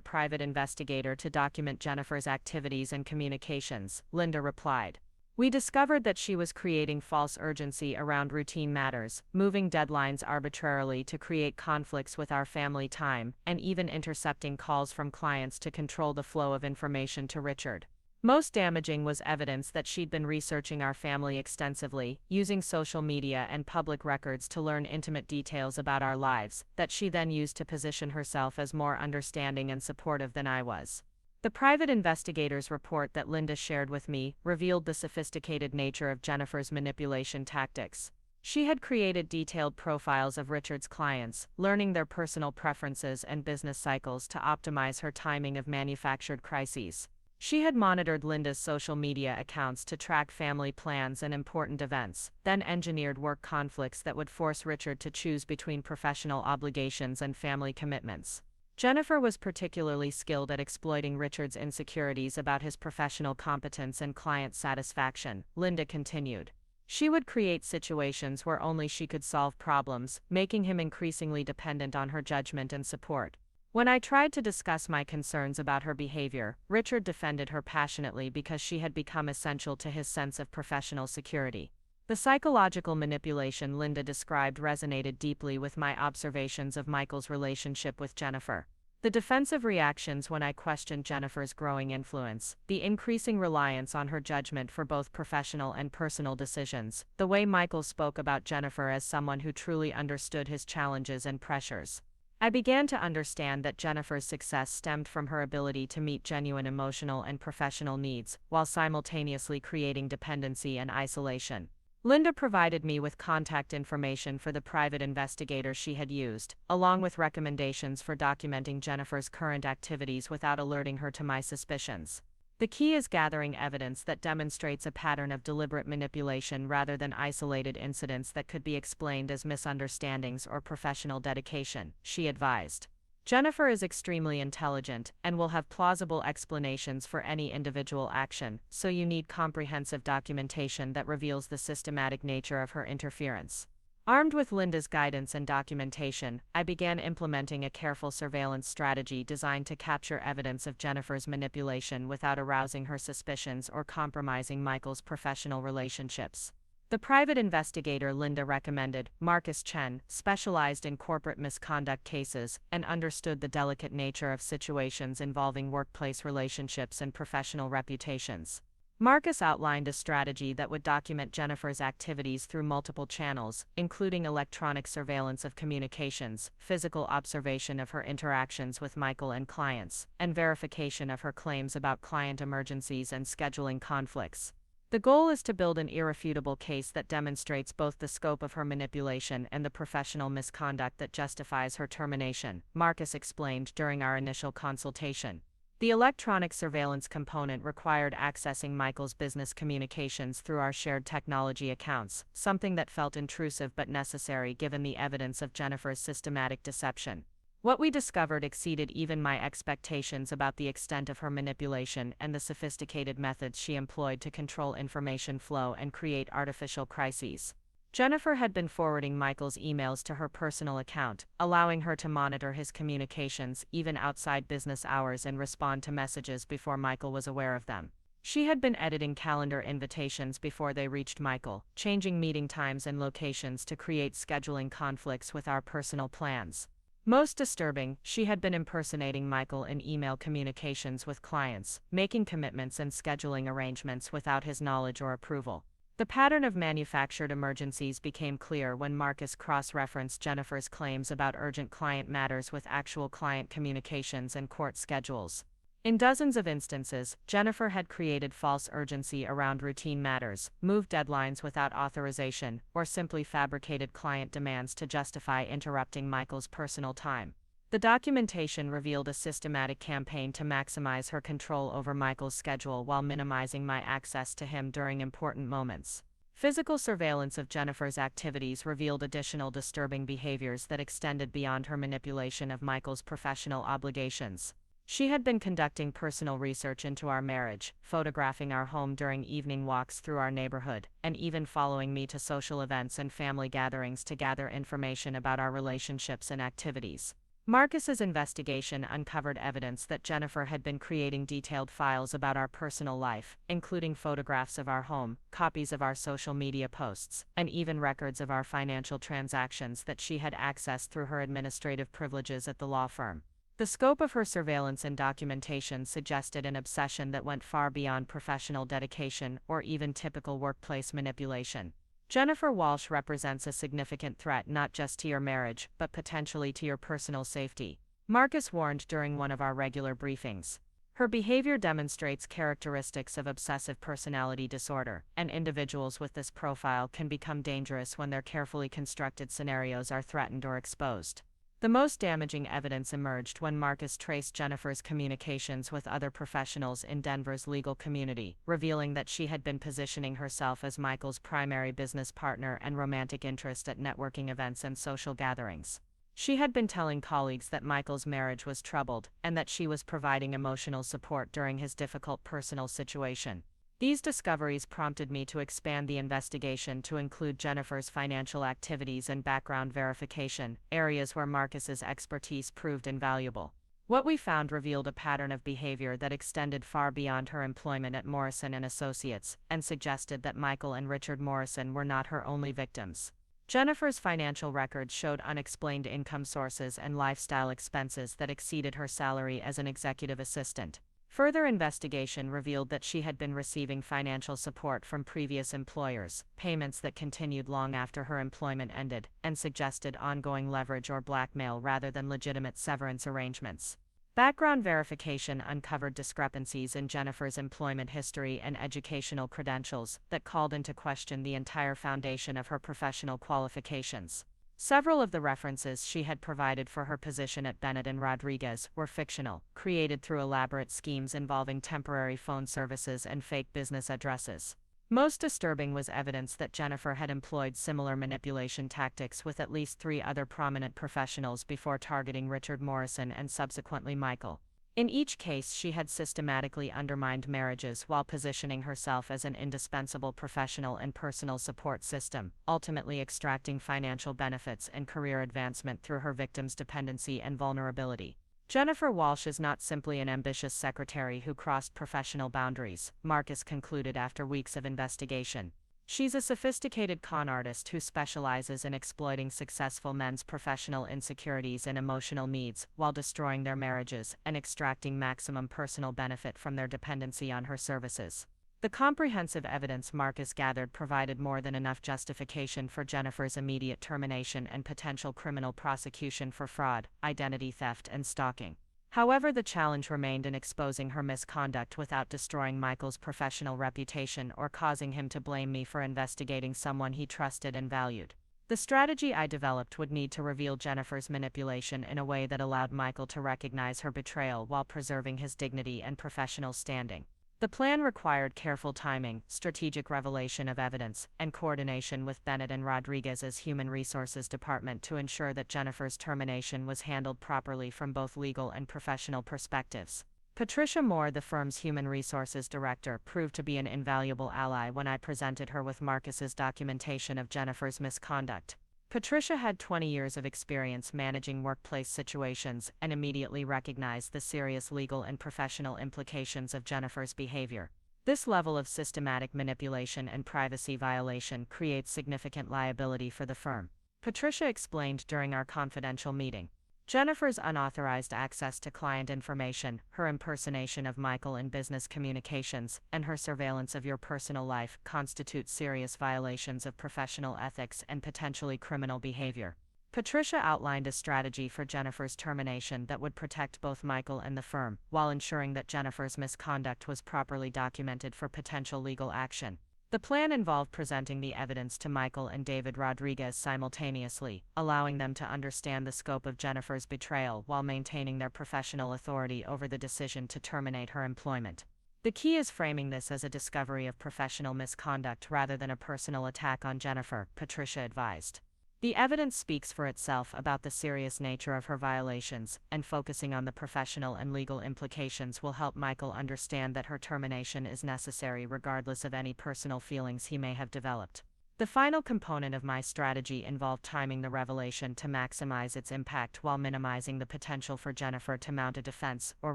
private investigator to document Jennifer's activities and communications, Linda replied. We discovered that she was creating false urgency around routine matters, moving deadlines arbitrarily to create conflicts with our family time, and even intercepting calls from clients to control the flow of information to Richard. Most damaging was evidence that she'd been researching our family extensively, using social media and public records to learn intimate details about our lives, that she then used to position herself as more understanding and supportive than I was. The private investigator's report that Linda shared with me revealed the sophisticated nature of Jennifer's manipulation tactics. She had created detailed profiles of Richard's clients, learning their personal preferences and business cycles to optimize her timing of manufactured crises. She had monitored Linda's social media accounts to track family plans and important events, then engineered work conflicts that would force Richard to choose between professional obligations and family commitments. Jennifer was particularly skilled at exploiting Richard's insecurities about his professional competence and client satisfaction, Linda continued. She would create situations where only she could solve problems, making him increasingly dependent on her judgment and support. When I tried to discuss my concerns about her behavior, Richard defended her passionately because she had become essential to his sense of professional security. The psychological manipulation Linda described resonated deeply with my observations of Michael's relationship with Jennifer. The defensive reactions when I questioned Jennifer's growing influence, the increasing reliance on her judgment for both professional and personal decisions, the way Michael spoke about Jennifer as someone who truly understood his challenges and pressures. I began to understand that Jennifer's success stemmed from her ability to meet genuine emotional and professional needs, while simultaneously creating dependency and isolation. Linda provided me with contact information for the private investigator she had used, along with recommendations for documenting Jennifer's current activities without alerting her to my suspicions. The key is gathering evidence that demonstrates a pattern of deliberate manipulation rather than isolated incidents that could be explained as misunderstandings or professional dedication, she advised. Jennifer is extremely intelligent and will have plausible explanations for any individual action, so you need comprehensive documentation that reveals the systematic nature of her interference. Armed with Linda's guidance and documentation, I began implementing a careful surveillance strategy designed to capture evidence of Jennifer's manipulation without arousing her suspicions or compromising Michael's professional relationships. The private investigator Linda recommended, Marcus Chen, specialized in corporate misconduct cases and understood the delicate nature of situations involving workplace relationships and professional reputations. Marcus outlined a strategy that would document Jennifer's activities through multiple channels, including electronic surveillance of communications, physical observation of her interactions with Michael and clients, and verification of her claims about client emergencies and scheduling conflicts. The goal is to build an irrefutable case that demonstrates both the scope of her manipulation and the professional misconduct that justifies her termination, Marcus explained during our initial consultation. The electronic surveillance component required accessing Michael's business communications through our shared technology accounts, something that felt intrusive but necessary given the evidence of Jennifer's systematic deception. What we discovered exceeded even my expectations about the extent of her manipulation and the sophisticated methods she employed to control information flow and create artificial crises. Jennifer had been forwarding Michael's emails to her personal account, allowing her to monitor his communications even outside business hours and respond to messages before Michael was aware of them. She had been editing calendar invitations before they reached Michael, changing meeting times and locations to create scheduling conflicts with our personal plans. Most disturbing, she had been impersonating Michael in email communications with clients, making commitments and scheduling arrangements without his knowledge or approval. The pattern of manufactured emergencies became clear when Marcus cross-referenced Jennifer's claims about urgent client matters with actual client communications and court schedules. In dozens of instances, Jennifer had created false urgency around routine matters, moved deadlines without authorization, or simply fabricated client demands to justify interrupting Michael's personal time. The documentation revealed a systematic campaign to maximize her control over Michael's schedule while minimizing my access to him during important moments. Physical surveillance of Jennifer's activities revealed additional disturbing behaviors that extended beyond her manipulation of Michael's professional obligations. She had been conducting personal research into our marriage, photographing our home during evening walks through our neighborhood, and even following me to social events and family gatherings to gather information about our relationships and activities. Marcus's investigation uncovered evidence that Jennifer had been creating detailed files about our personal life, including photographs of our home, copies of our social media posts, and even records of our financial transactions that she had accessed through her administrative privileges at the law firm. The scope of her surveillance and documentation suggested an obsession that went far beyond professional dedication or even typical workplace manipulation. Jennifer Walsh represents a significant threat not just to your marriage, but potentially to your personal safety, Marcus warned during one of our regular briefings. Her behavior demonstrates characteristics of obsessive personality disorder, and individuals with this profile can become dangerous when their carefully constructed scenarios are threatened or exposed. The most damaging evidence emerged when Marcus traced Jennifer's communications with other professionals in Denver's legal community, revealing that she had been positioning herself as Michael's primary business partner and romantic interest at networking events and social gatherings. She had been telling colleagues that Michael's marriage was troubled, and that she was providing emotional support during his difficult personal situation. These discoveries prompted me to expand the investigation to include Jennifer's financial activities and background verification, areas where Marcus's expertise proved invaluable. What we found revealed a pattern of behavior that extended far beyond her employment at Morrison and Associates, and suggested that Michael and Richard Morrison were not her only victims. Jennifer's financial records showed unexplained income sources and lifestyle expenses that exceeded her salary as an executive assistant. Further investigation revealed that she had been receiving financial support from previous employers, payments that continued long after her employment ended, and suggested ongoing leverage or blackmail rather than legitimate severance arrangements. Background verification uncovered discrepancies in Jennifer's employment history and educational credentials that called into question the entire foundation of her professional qualifications. Several of the references she had provided for her position at Bennett and Rodriguez were fictional, created through elaborate schemes involving temporary phone services and fake business addresses. Most disturbing was evidence that Jennifer had employed similar manipulation tactics with at least 3 other prominent professionals before targeting Richard Morrison and subsequently Michael. In each case, she had systematically undermined marriages while positioning herself as an indispensable professional and personal support system, ultimately extracting financial benefits and career advancement through her victims' dependency and vulnerability. Jennifer Walsh is not simply an ambitious secretary who crossed professional boundaries, Marcus concluded after weeks of investigation. She's a sophisticated con artist who specializes in exploiting successful men's professional insecurities and emotional needs while destroying their marriages and extracting maximum personal benefit from their dependency on her services. The comprehensive evidence Marcus gathered provided more than enough justification for Jennifer's immediate termination and potential criminal prosecution for fraud, identity theft, and stalking. However, the challenge remained in exposing her misconduct without destroying Michael's professional reputation or causing him to blame me for investigating someone he trusted and valued. The strategy I developed would need to reveal Jennifer's manipulation in a way that allowed Michael to recognize her betrayal while preserving his dignity and professional standing. The plan required careful timing, strategic revelation of evidence, and coordination with Bennett and Rodriguez's Human Resources Department to ensure that Jennifer's termination was handled properly from both legal and professional perspectives. Patricia Moore, the firm's Human Resources Director, proved to be an invaluable ally when I presented her with Marcus's documentation of Jennifer's misconduct. Patricia had 20 years of experience managing workplace situations and immediately recognized the serious legal and professional implications of Jennifer's behavior. This level of systematic manipulation and privacy violation creates significant liability for the firm. Patricia explained during our confidential meeting. Jennifer's unauthorized access to client information, her impersonation of Michael in business communications, and her surveillance of your personal life constitute serious violations of professional ethics and potentially criminal behavior. Patricia outlined a strategy for Jennifer's termination that would protect both Michael and the firm, while ensuring that Jennifer's misconduct was properly documented for potential legal action. The plan involved presenting the evidence to Michael and David Rodriguez simultaneously, allowing them to understand the scope of Jennifer's betrayal while maintaining their professional authority over the decision to terminate her employment. The key is framing this as a discovery of professional misconduct rather than a personal attack on Jennifer, Patricia advised. The evidence speaks for itself about the serious nature of her violations, and focusing on the professional and legal implications will help Michael understand that her termination is necessary regardless of any personal feelings he may have developed. The final component of my strategy involved timing the revelation to maximize its impact while minimizing the potential for Jennifer to mount a defense or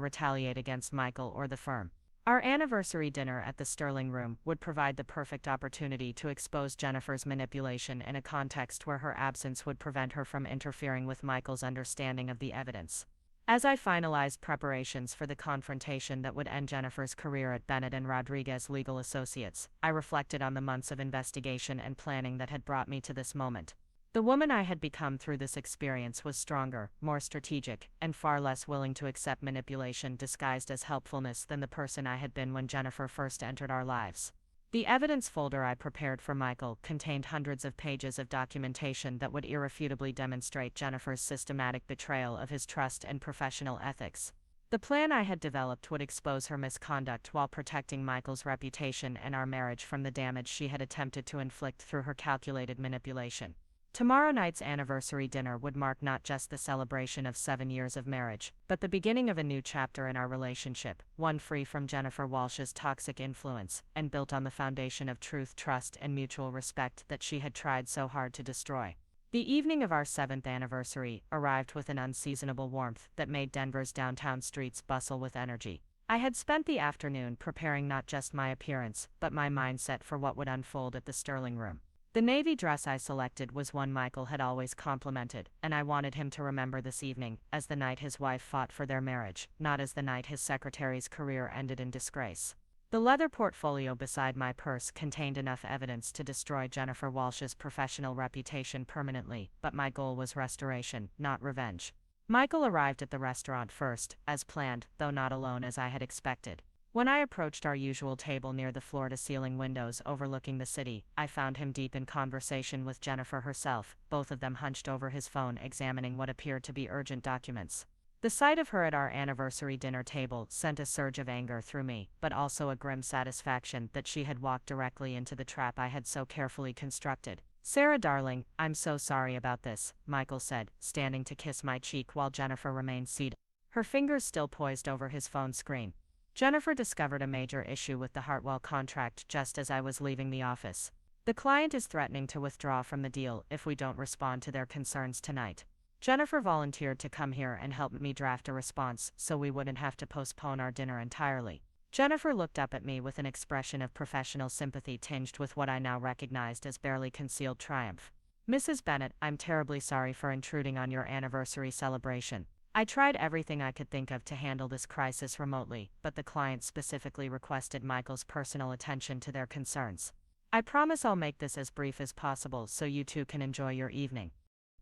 retaliate against Michael or the firm. Our anniversary dinner at the Sterling Room would provide the perfect opportunity to expose Jennifer's manipulation in a context where her absence would prevent her from interfering with Michael's understanding of the evidence. As I finalized preparations for the confrontation that would end Jennifer's career at Bennett and Rodriguez Legal Associates, I reflected on the months of investigation and planning that had brought me to this moment. The woman I had become through this experience was stronger, more strategic, and far less willing to accept manipulation disguised as helpfulness than the person I had been when Jennifer first entered our lives. The evidence folder I prepared for Michael contained hundreds of pages of documentation that would irrefutably demonstrate Jennifer's systematic betrayal of his trust and professional ethics. The plan I had developed would expose her misconduct while protecting Michael's reputation and our marriage from the damage she had attempted to inflict through her calculated manipulation. Tomorrow night's anniversary dinner would mark not just the celebration of 7 years of marriage, but the beginning of a new chapter in our relationship, one free from Jennifer Walsh's toxic influence, and built on the foundation of truth, trust, and mutual respect that she had tried so hard to destroy. The evening of our 7th anniversary arrived with an unseasonable warmth that made Denver's downtown streets bustle with energy. I had spent the afternoon preparing not just my appearance, but my mindset for what would unfold at the Sterling Room. The navy dress I selected was one Michael had always complimented, and I wanted him to remember this evening as the night his wife fought for their marriage, not as the night his secretary's career ended in disgrace. The leather portfolio beside my purse contained enough evidence to destroy Jennifer Walsh's professional reputation permanently, but my goal was restoration, not revenge. Michael arrived at the restaurant first, as planned, though not alone as I had expected. When I approached our usual table near the floor-to-ceiling windows overlooking the city, I found him deep in conversation with Jennifer herself, both of them hunched over his phone examining what appeared to be urgent documents. The sight of her at our anniversary dinner table sent a surge of anger through me, but also a grim satisfaction that she had walked directly into the trap I had so carefully constructed. "Sarah, darling, I'm so sorry about this," Michael said, standing to kiss my cheek while Jennifer remained seated, her fingers still poised over his phone screen. Jennifer discovered a major issue with the Hartwell contract just as I was leaving the office. "The client is threatening to withdraw from the deal if we don't respond to their concerns tonight. Jennifer volunteered to come here and help me draft a response so we wouldn't have to postpone our dinner entirely." Jennifer looked up at me with an expression of professional sympathy tinged with what I now recognized as barely concealed triumph. "Mrs. Bennett, I'm terribly sorry for intruding on your anniversary celebration. I tried everything I could think of to handle this crisis remotely, but the client specifically requested Michael's personal attention to their concerns. I promise I'll make this as brief as possible so you two can enjoy your evening.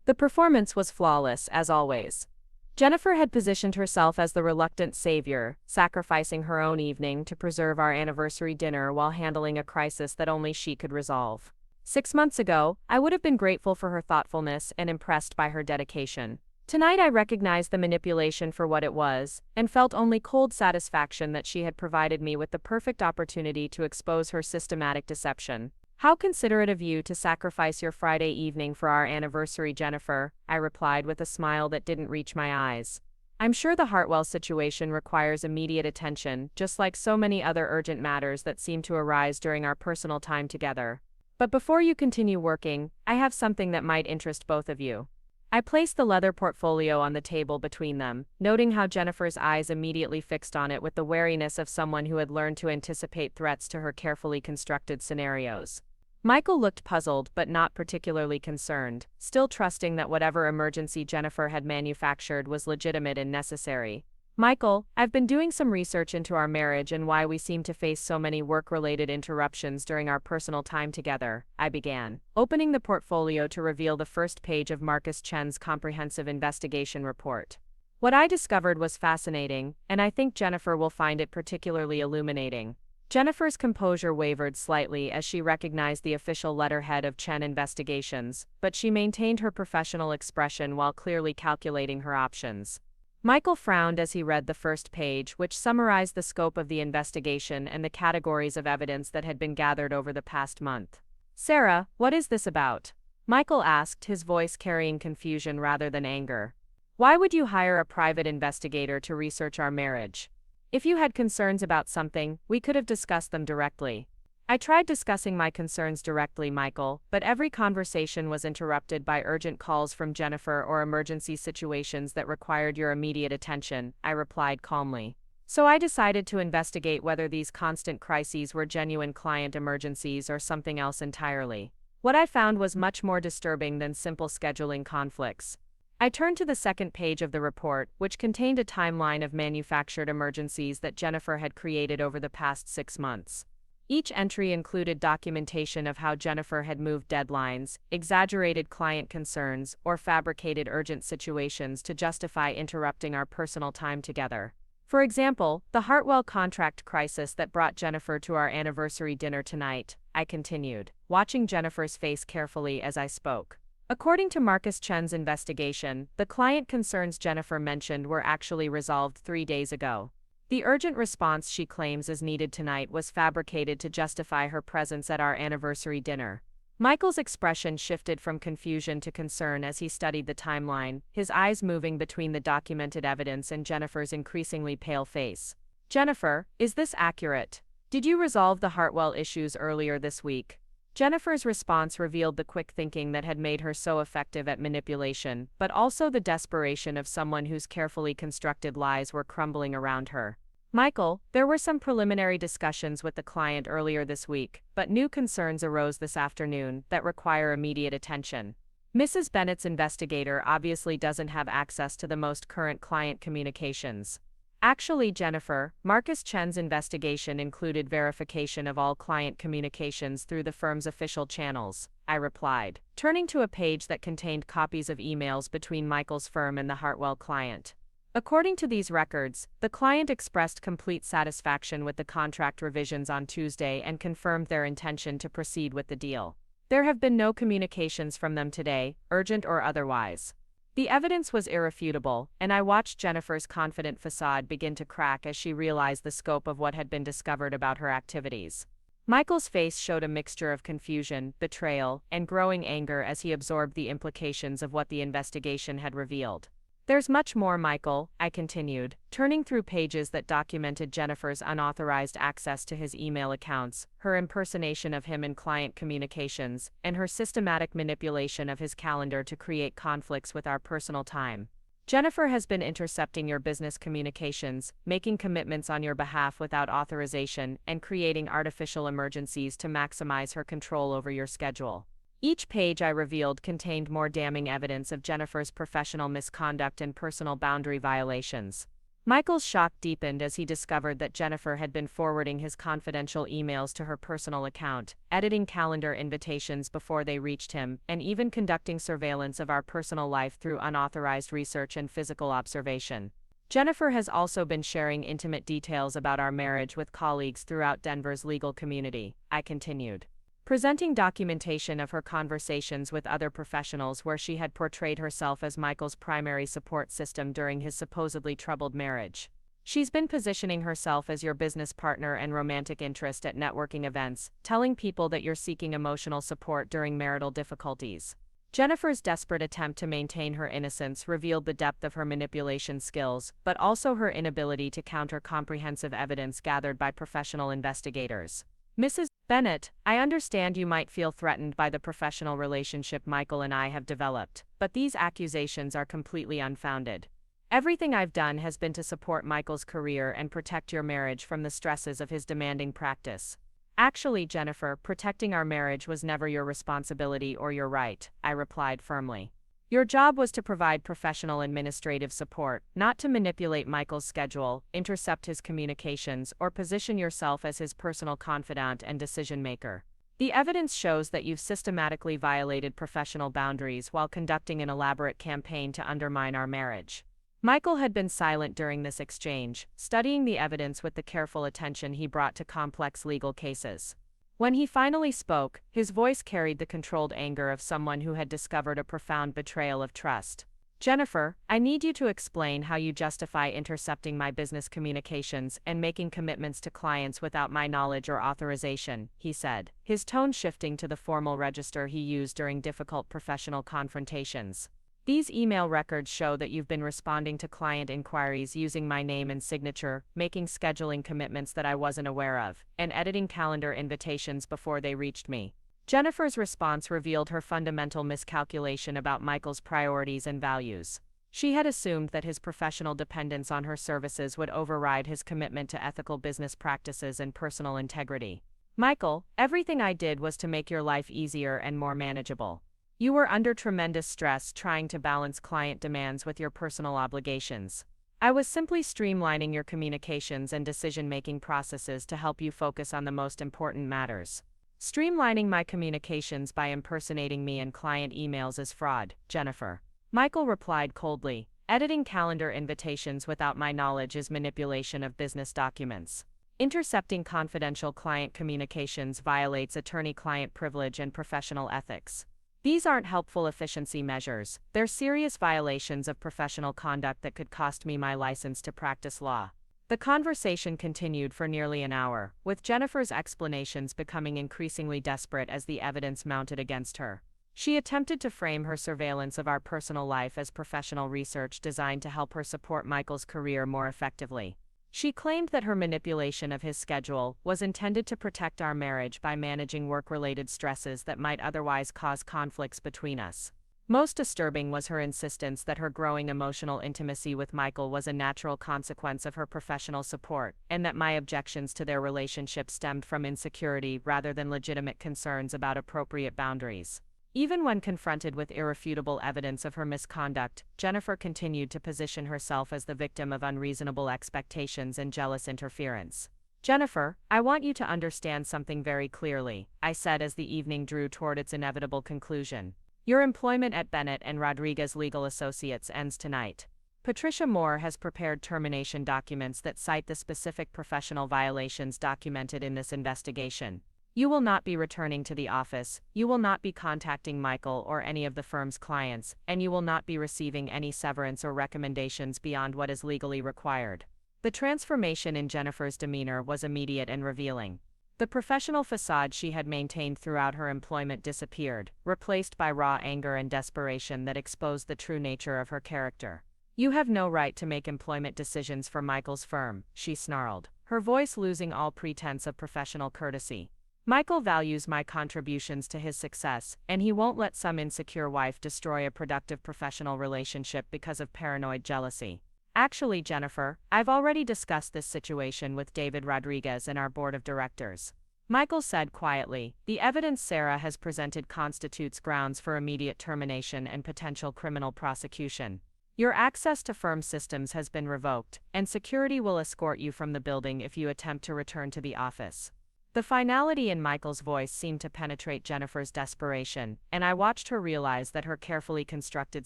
The performance was flawless, as always. Jennifer had positioned herself as the reluctant savior, sacrificing her own evening to preserve our anniversary dinner while handling a crisis that only she could resolve. 6 months ago, I would have been grateful for her thoughtfulness and impressed by her dedication. Tonight I recognized the manipulation for what it was, and felt only cold satisfaction that she had provided me with the perfect opportunity to expose her systematic deception. "How considerate of you to sacrifice your Friday evening for our anniversary, Jennifer," I replied with a smile that didn't reach my eyes. "I'm sure the Hartwell situation requires immediate attention, just like so many other urgent matters that seem to arise during our personal time together. But before you continue working, I have something that might interest both of you." I placed the leather portfolio on the table between them, noting how Jennifer's eyes immediately fixed on it with the wariness of someone who had learned to anticipate threats to her carefully constructed scenarios. Michael looked puzzled but not particularly concerned, still trusting that whatever emergency Jennifer had manufactured was legitimate and necessary. "Michael, I've been doing some research into our marriage and why we seem to face so many work-related interruptions during our personal time together," I began, opening the portfolio to reveal the first page of Marcus Chen's comprehensive investigation report. What I discovered was fascinating, and I think Jennifer will find it particularly illuminating. Jennifer's composure wavered slightly as she recognized the official letterhead of Chen Investigations, but she maintained her professional expression while clearly calculating her options. Michael frowned as he read the first page, which summarized the scope of the investigation and the categories of evidence that had been gathered over the past month. "Sarah, what is this about?" Michael asked, his voice carrying confusion rather than anger. "Why would you hire a private investigator to research our marriage? If you had concerns about something, we could have discussed them directly." I tried discussing my concerns directly, Michael, but every conversation was interrupted by urgent calls from Jennifer or emergency situations that required your immediate attention, I replied calmly. "So I decided to investigate whether these constant crises were genuine client emergencies or something else entirely. What I found was much more disturbing than simple scheduling conflicts." I turned to the second page of the report, which contained a timeline of manufactured emergencies that Jennifer had created over the past 6 months. Each entry included documentation of how Jennifer had moved deadlines, exaggerated client concerns, or fabricated urgent situations to justify interrupting our personal time together. For example, the Hartwell contract crisis that brought Jennifer to our anniversary dinner tonight, I continued, watching Jennifer's face carefully as I spoke. According to Marcus Chen's investigation, the client concerns Jennifer mentioned were actually resolved 3 days ago. The urgent response she claims is needed tonight was fabricated to justify her presence at our anniversary dinner. Michael's expression shifted from confusion to concern as he studied the timeline, his eyes moving between the documented evidence and Jennifer's increasingly pale face. "Jennifer, is this accurate? Did you resolve the Hartwell issues earlier this week?" Jennifer's response revealed the quick thinking that had made her so effective at manipulation, but also the desperation of someone whose carefully constructed lies were crumbling around her. "Michael, there were some preliminary discussions with the client earlier this week, but new concerns arose this afternoon that require immediate attention. Mrs. Bennett's investigator obviously doesn't have access to the most current client communications." "Actually, Jennifer, Marcus Chen's investigation included verification of all client communications through the firm's official channels," I replied, turning to a page that contained copies of emails between Michael's firm and the Hartwell client. According to these records, the client expressed complete satisfaction with the contract revisions on Tuesday and confirmed their intention to proceed with the deal. There have been no communications from them today, urgent or otherwise. The evidence was irrefutable, and I watched Jennifer's confident facade begin to crack as she realized the scope of what had been discovered about her activities. Michael's face showed a mixture of confusion, betrayal, and growing anger as he absorbed the implications of what the investigation had revealed. "There's much more, Michael," I continued, turning through pages that documented Jennifer's unauthorized access to his email accounts, her impersonation of him in client communications, and her systematic manipulation of his calendar to create conflicts with our personal time. "Jennifer has been intercepting your business communications, making commitments on your behalf without authorization, and creating artificial emergencies to maximize her control over your schedule. Each page I revealed contained more damning evidence of Jennifer's professional misconduct and personal boundary violations. Michael's shock deepened as he discovered that Jennifer had been forwarding his confidential emails to her personal account, editing calendar invitations before they reached him, and even conducting surveillance of our personal life through unauthorized research and physical observation. Jennifer has also been sharing intimate details about our marriage with colleagues throughout Denver's legal community, I continued, presenting documentation of her conversations with other professionals where she had portrayed herself as Michael's primary support system during his supposedly troubled marriage. She's been positioning herself as your business partner and romantic interest at networking events, telling people that you're seeking emotional support during marital difficulties. Jennifer's desperate attempt to maintain her innocence revealed the depth of her manipulation skills, but also her inability to counter comprehensive evidence gathered by professional investigators. Mrs. Bennett, I understand you might feel threatened by the professional relationship Michael and I have developed, but these accusations are completely unfounded. Everything I've done has been to support Michael's career and protect your marriage from the stresses of his demanding practice. Actually, Jennifer, protecting our marriage was never your responsibility or your right, I replied firmly. Your job was to provide professional administrative support, not to manipulate Michael's schedule, intercept his communications, or position yourself as his personal confidant and decision-maker. The evidence shows that you've systematically violated professional boundaries while conducting an elaborate campaign to undermine our marriage. Michael had been silent during this exchange, studying the evidence with the careful attention he brought to complex legal cases. When he finally spoke, his voice carried the controlled anger of someone who had discovered a profound betrayal of trust. Jennifer, I need you to explain how you justify intercepting my business communications and making commitments to clients without my knowledge or authorization, he said, his tone shifting to the formal register he used during difficult professional confrontations. These email records show that you've been responding to client inquiries using my name and signature, making scheduling commitments that I wasn't aware of, and editing calendar invitations before they reached me. Jennifer's response revealed her fundamental miscalculation about Michael's priorities and values. She had assumed that his professional dependence on her services would override his commitment to ethical business practices and personal integrity. Michael, everything I did was to make your life easier and more manageable. You were under tremendous stress trying to balance client demands with your personal obligations. I was simply streamlining your communications and decision-making processes to help you focus on the most important matters. Streamlining my communications by impersonating me in client emails is fraud, Jennifer. Michael replied coldly. Editing calendar invitations without my knowledge is manipulation of business documents. Intercepting confidential client communications violates attorney-client privilege and professional ethics. These aren't helpful efficiency measures, they're serious violations of professional conduct that could cost me my license to practice law. The conversation continued for nearly an hour, with Jennifer's explanations becoming increasingly desperate as the evidence mounted against her. She attempted to frame her surveillance of our personal life as professional research designed to help her support Michael's career more effectively. She claimed that her manipulation of his schedule was intended to protect our marriage by managing work-related stresses that might otherwise cause conflicts between us. Most disturbing was her insistence that her growing emotional intimacy with Michael was a natural consequence of her professional support, and that my objections to their relationship stemmed from insecurity rather than legitimate concerns about appropriate boundaries. Even when confronted with irrefutable evidence of her misconduct, Jennifer continued to position herself as the victim of unreasonable expectations and jealous interference. Jennifer, I want you to understand something very clearly, I said as the evening drew toward its inevitable conclusion. Your employment at Bennett and Rodriguez Legal Associates ends tonight. Patricia Moore has prepared termination documents that cite the specific professional violations documented in this investigation. You will not be returning to the office, you will not be contacting Michael or any of the firm's clients, and you will not be receiving any severance or recommendations beyond what is legally required. The transformation in Jennifer's demeanor was immediate and revealing. The professional facade she had maintained throughout her employment disappeared, replaced by raw anger and desperation that exposed the true nature of her character. You have no right to make employment decisions for Michael's firm, she snarled, her voice losing all pretense of professional courtesy. Michael values my contributions to his success, and he won't let some insecure wife destroy a productive professional relationship because of paranoid jealousy. Actually, Jennifer, I've already discussed this situation with David Rodriguez and our board of directors. Michael said quietly, "The evidence Sarah has presented constitutes grounds for immediate termination and potential criminal prosecution. Your access to firm systems has been revoked, and security will escort you from the building if you attempt to return to the office." The finality in Michael's voice seemed to penetrate Jennifer's desperation, and I watched her realize that her carefully constructed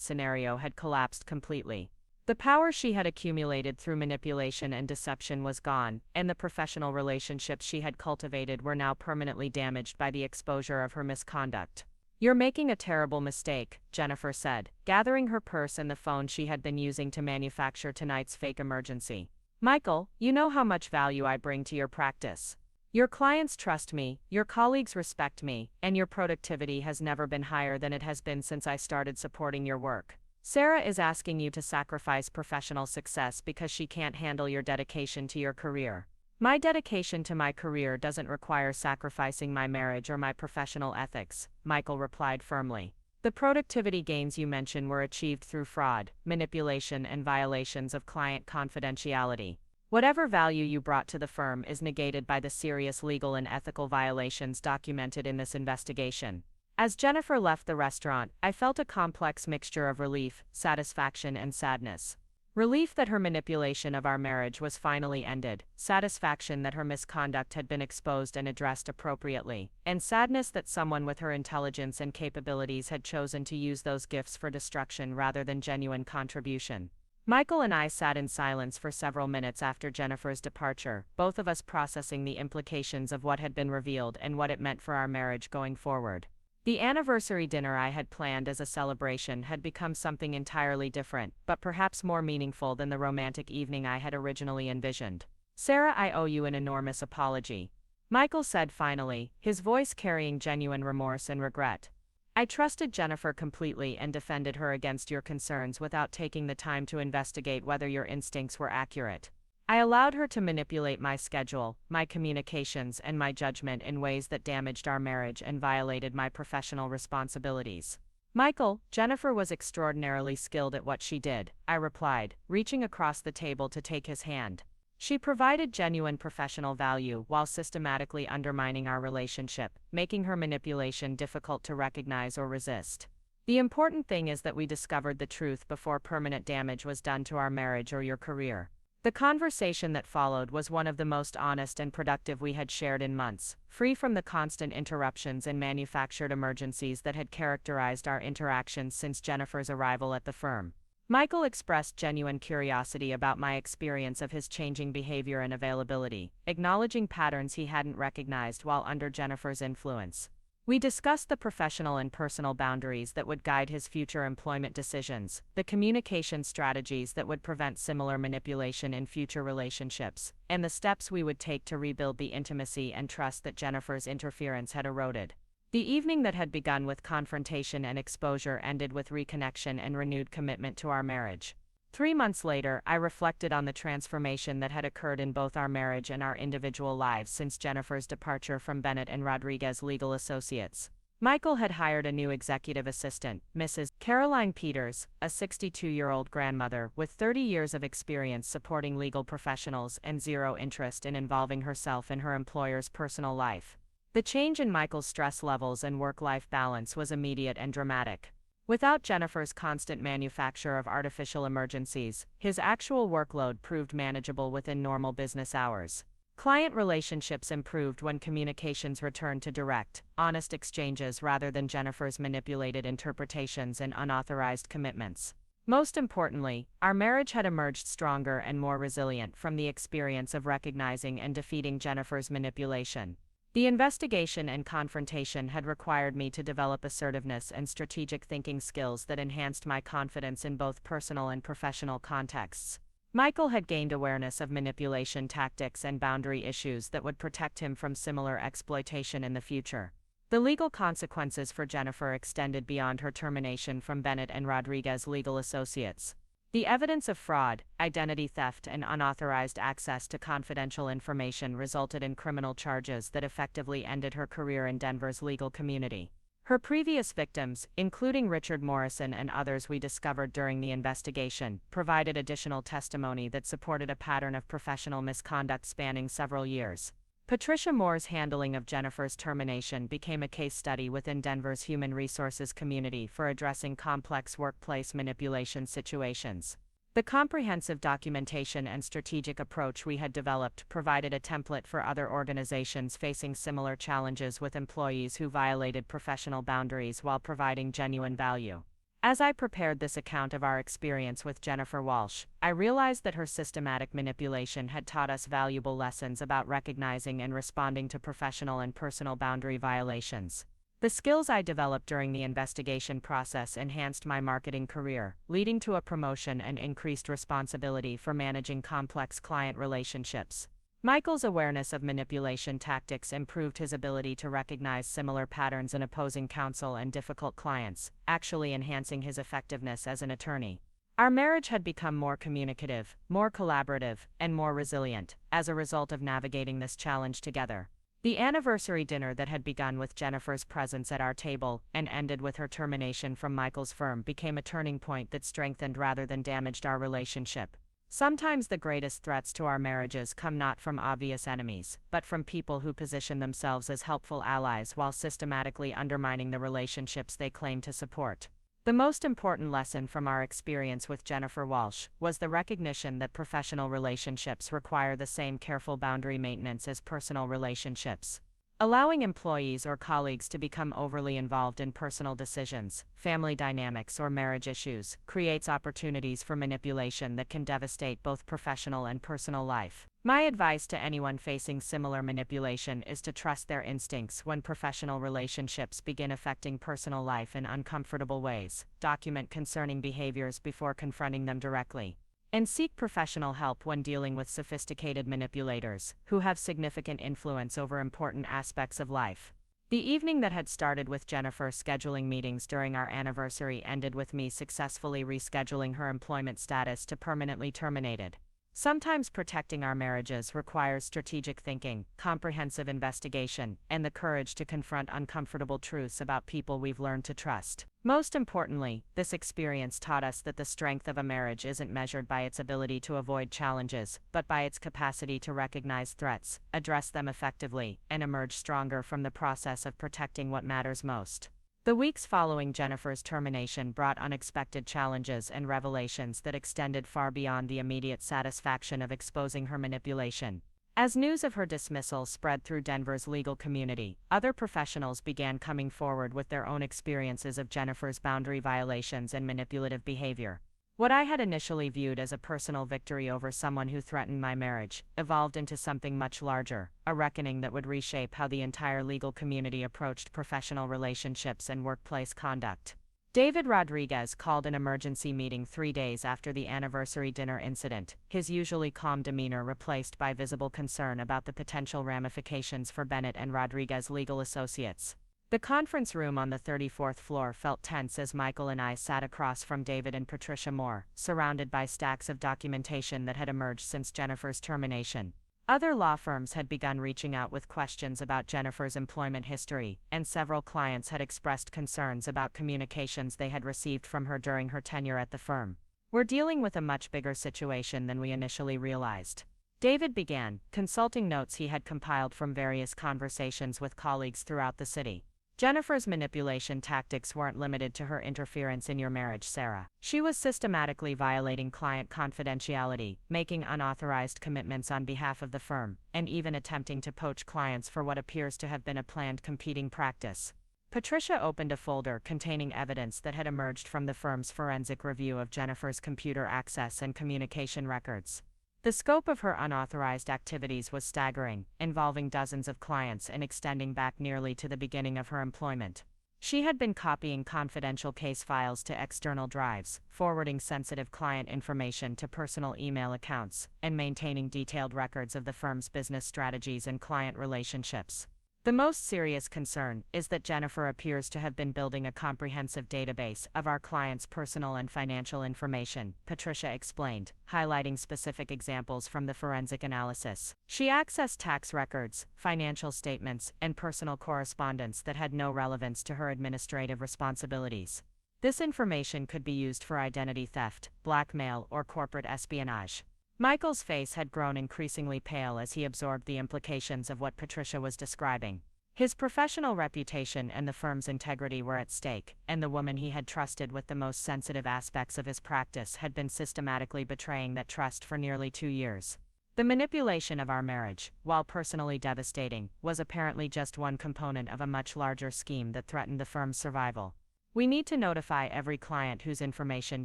scenario had collapsed completely. The power she had accumulated through manipulation and deception was gone, and the professional relationships she had cultivated were now permanently damaged by the exposure of her misconduct. "You're making a terrible mistake," Jennifer said, gathering her purse and the phone she had been using to manufacture tonight's fake emergency. "Michael, you know how much value I bring to your practice. Your clients trust me, your colleagues respect me, and your productivity has never been higher than it has been since I started supporting your work. Sarah is asking you to sacrifice professional success because she can't handle your dedication to your career. My dedication to my career doesn't require sacrificing my marriage or my professional ethics," Michael replied firmly. "The productivity gains you mention were achieved through fraud, manipulation, and violations of client confidentiality. Whatever value you brought to the firm is negated by the serious legal and ethical violations documented in this investigation." As Jennifer left the restaurant, I felt a complex mixture of relief, satisfaction, and sadness. Relief that her manipulation of our marriage was finally ended, satisfaction that her misconduct had been exposed and addressed appropriately, and sadness that someone with her intelligence and capabilities had chosen to use those gifts for destruction rather than genuine contribution. Michael and I sat in silence for several minutes after Jennifer's departure, both of us processing the implications of what had been revealed and what it meant for our marriage going forward. The anniversary dinner I had planned as a celebration had become something entirely different, but perhaps more meaningful than the romantic evening I had originally envisioned. "Sarah, I owe you an enormous apology," Michael said finally, his voice carrying genuine remorse and regret. "I trusted Jennifer completely and defended her against your concerns without taking the time to investigate whether your instincts were accurate. I allowed her to manipulate my schedule, my communications, and my judgment in ways that damaged our marriage and violated my professional responsibilities." "Michael, Jennifer was extraordinarily skilled at what she did," I replied, reaching across the table to take his hand. "She provided genuine professional value while systematically undermining our relationship, making her manipulation difficult to recognize or resist. The important thing is that we discovered the truth before permanent damage was done to our marriage or your career." The conversation that followed was one of the most honest and productive we had shared in months, free from the constant interruptions and manufactured emergencies that had characterized our interactions since Jennifer's arrival at the firm. Michael expressed genuine curiosity about my experience of his changing behavior and availability, acknowledging patterns he hadn't recognized while under Jennifer's influence. We discussed the professional and personal boundaries that would guide his future employment decisions, the communication strategies that would prevent similar manipulation in future relationships, and the steps we would take to rebuild the intimacy and trust that Jennifer's interference had eroded. The evening that had begun with confrontation and exposure ended with reconnection and renewed commitment to our marriage. 3 months later, I reflected on the transformation that had occurred in both our marriage and our individual lives since Jennifer's departure from Bennett and Rodriguez Legal Associates. Michael had hired a new executive assistant, Mrs. Caroline Peters, a 62-year-old grandmother with 30 years of experience supporting legal professionals and zero interest in involving herself in her employer's personal life. The change in Michael's stress levels and work-life balance was immediate and dramatic. Without Jennifer's constant manufacture of artificial emergencies, his actual workload proved manageable within normal business hours. Client relationships improved when communications returned to direct, honest exchanges rather than Jennifer's manipulated interpretations and unauthorized commitments. Most importantly, our marriage had emerged stronger and more resilient from the experience of recognizing and defeating Jennifer's manipulation. The investigation and confrontation had required me to develop assertiveness and strategic thinking skills that enhanced my confidence in both personal and professional contexts. Michael had gained awareness of manipulation tactics and boundary issues that would protect him from similar exploitation in the future. The legal consequences for Jennifer extended beyond her termination from Bennett and Rodriguez Legal Associates. The evidence of fraud, identity theft, and unauthorized access to confidential information resulted in criminal charges that effectively ended her career in Denver's legal community. Her previous victims, including Richard Morrison and others we discovered during the investigation, provided additional testimony that supported a pattern of professional misconduct spanning several years. Patricia Moore's handling of Jennifer's termination became a case study within Denver's human resources community for addressing complex workplace manipulation situations. The comprehensive documentation and strategic approach we had developed provided a template for other organizations facing similar challenges with employees who violated professional boundaries while providing genuine value. As I prepared this account of our experience with Jennifer Walsh, I realized that her systematic manipulation had taught us valuable lessons about recognizing and responding to professional and personal boundary violations. The skills I developed during the investigation process enhanced my marketing career, leading to a promotion and increased responsibility for managing complex client relationships. Michael's awareness of manipulation tactics improved his ability to recognize similar patterns in opposing counsel and difficult clients, actually enhancing his effectiveness as an attorney. Our marriage had become more communicative, more collaborative, and more resilient as a result of navigating this challenge together. The anniversary dinner that had begun with Jennifer's presence at our table and ended with her termination from Michael's firm became a turning point that strengthened rather than damaged our relationship. Sometimes the greatest threats to our marriages come not from obvious enemies, but from people who position themselves as helpful allies while systematically undermining the relationships they claim to support. The most important lesson from our experience with Jennifer Walsh was the recognition that professional relationships require the same careful boundary maintenance as personal relationships. Allowing employees or colleagues to become overly involved in personal decisions, family dynamics, or marriage issues creates opportunities for manipulation that can devastate both professional and personal life. My advice to anyone facing similar manipulation is to trust their instincts when professional relationships begin affecting personal life in uncomfortable ways, document concerning behaviors before confronting them directly, and seek professional help when dealing with sophisticated manipulators who have significant influence over important aspects of life. The evening that had started with Jennifer scheduling meetings during our anniversary ended with me successfully rescheduling her employment status to permanently terminated. Sometimes protecting our marriages requires strategic thinking, comprehensive investigation, and the courage to confront uncomfortable truths about people we've learned to trust. Most importantly, this experience taught us that the strength of a marriage isn't measured by its ability to avoid challenges, but by its capacity to recognize threats, address them effectively, and emerge stronger from the process of protecting what matters most. The weeks following Jennifer's termination brought unexpected challenges and revelations that extended far beyond the immediate satisfaction of exposing her manipulation. As news of her dismissal spread through Denver's legal community, other professionals began coming forward with their own experiences of Jennifer's boundary violations and manipulative behavior. What I had initially viewed as a personal victory over someone who threatened my marriage evolved into something much larger, a reckoning that would reshape how the entire legal community approached professional relationships and workplace conduct. David Rodriguez called an emergency meeting 3 days after the anniversary dinner incident, his usually calm demeanor replaced by visible concern about the potential ramifications for Bennett and Rodriguez legal associates. The conference room on the 34th floor felt tense as Michael and I sat across from David and Patricia Moore, surrounded by stacks of documentation that had emerged since Jennifer's termination. Other law firms had begun reaching out with questions about Jennifer's employment history, and several clients had expressed concerns about communications they had received from her during her tenure at the firm. We're dealing with a much bigger situation than we initially realized. David began, consulting notes he had compiled from various conversations with colleagues throughout the city. Jennifer's manipulation tactics weren't limited to her interference in your marriage, Sarah. She was systematically violating client confidentiality, making unauthorized commitments on behalf of the firm, and even attempting to poach clients for what appears to have been a planned competing practice. Patricia opened a folder containing evidence that had emerged from the firm's forensic review of Jennifer's computer access and communication records. The scope of her unauthorized activities was staggering, involving dozens of clients and extending back nearly to the beginning of her employment. She had been copying confidential case files to external drives, forwarding sensitive client information to personal email accounts, and maintaining detailed records of the firm's business strategies and client relationships. The most serious concern is that Jennifer appears to have been building a comprehensive database of our clients' personal and financial information, Patricia explained, highlighting specific examples from the forensic analysis. She accessed tax records, financial statements, and personal correspondence that had no relevance to her administrative responsibilities. This information could be used for identity theft, blackmail, or corporate espionage. Michael's face had grown increasingly pale as he absorbed the implications of what Patricia was describing. His professional reputation and the firm's integrity were at stake, and the woman he had trusted with the most sensitive aspects of his practice had been systematically betraying that trust for nearly 2 years. The manipulation of our marriage, while personally devastating, was apparently just one component of a much larger scheme that threatened the firm's survival. We need to notify every client whose information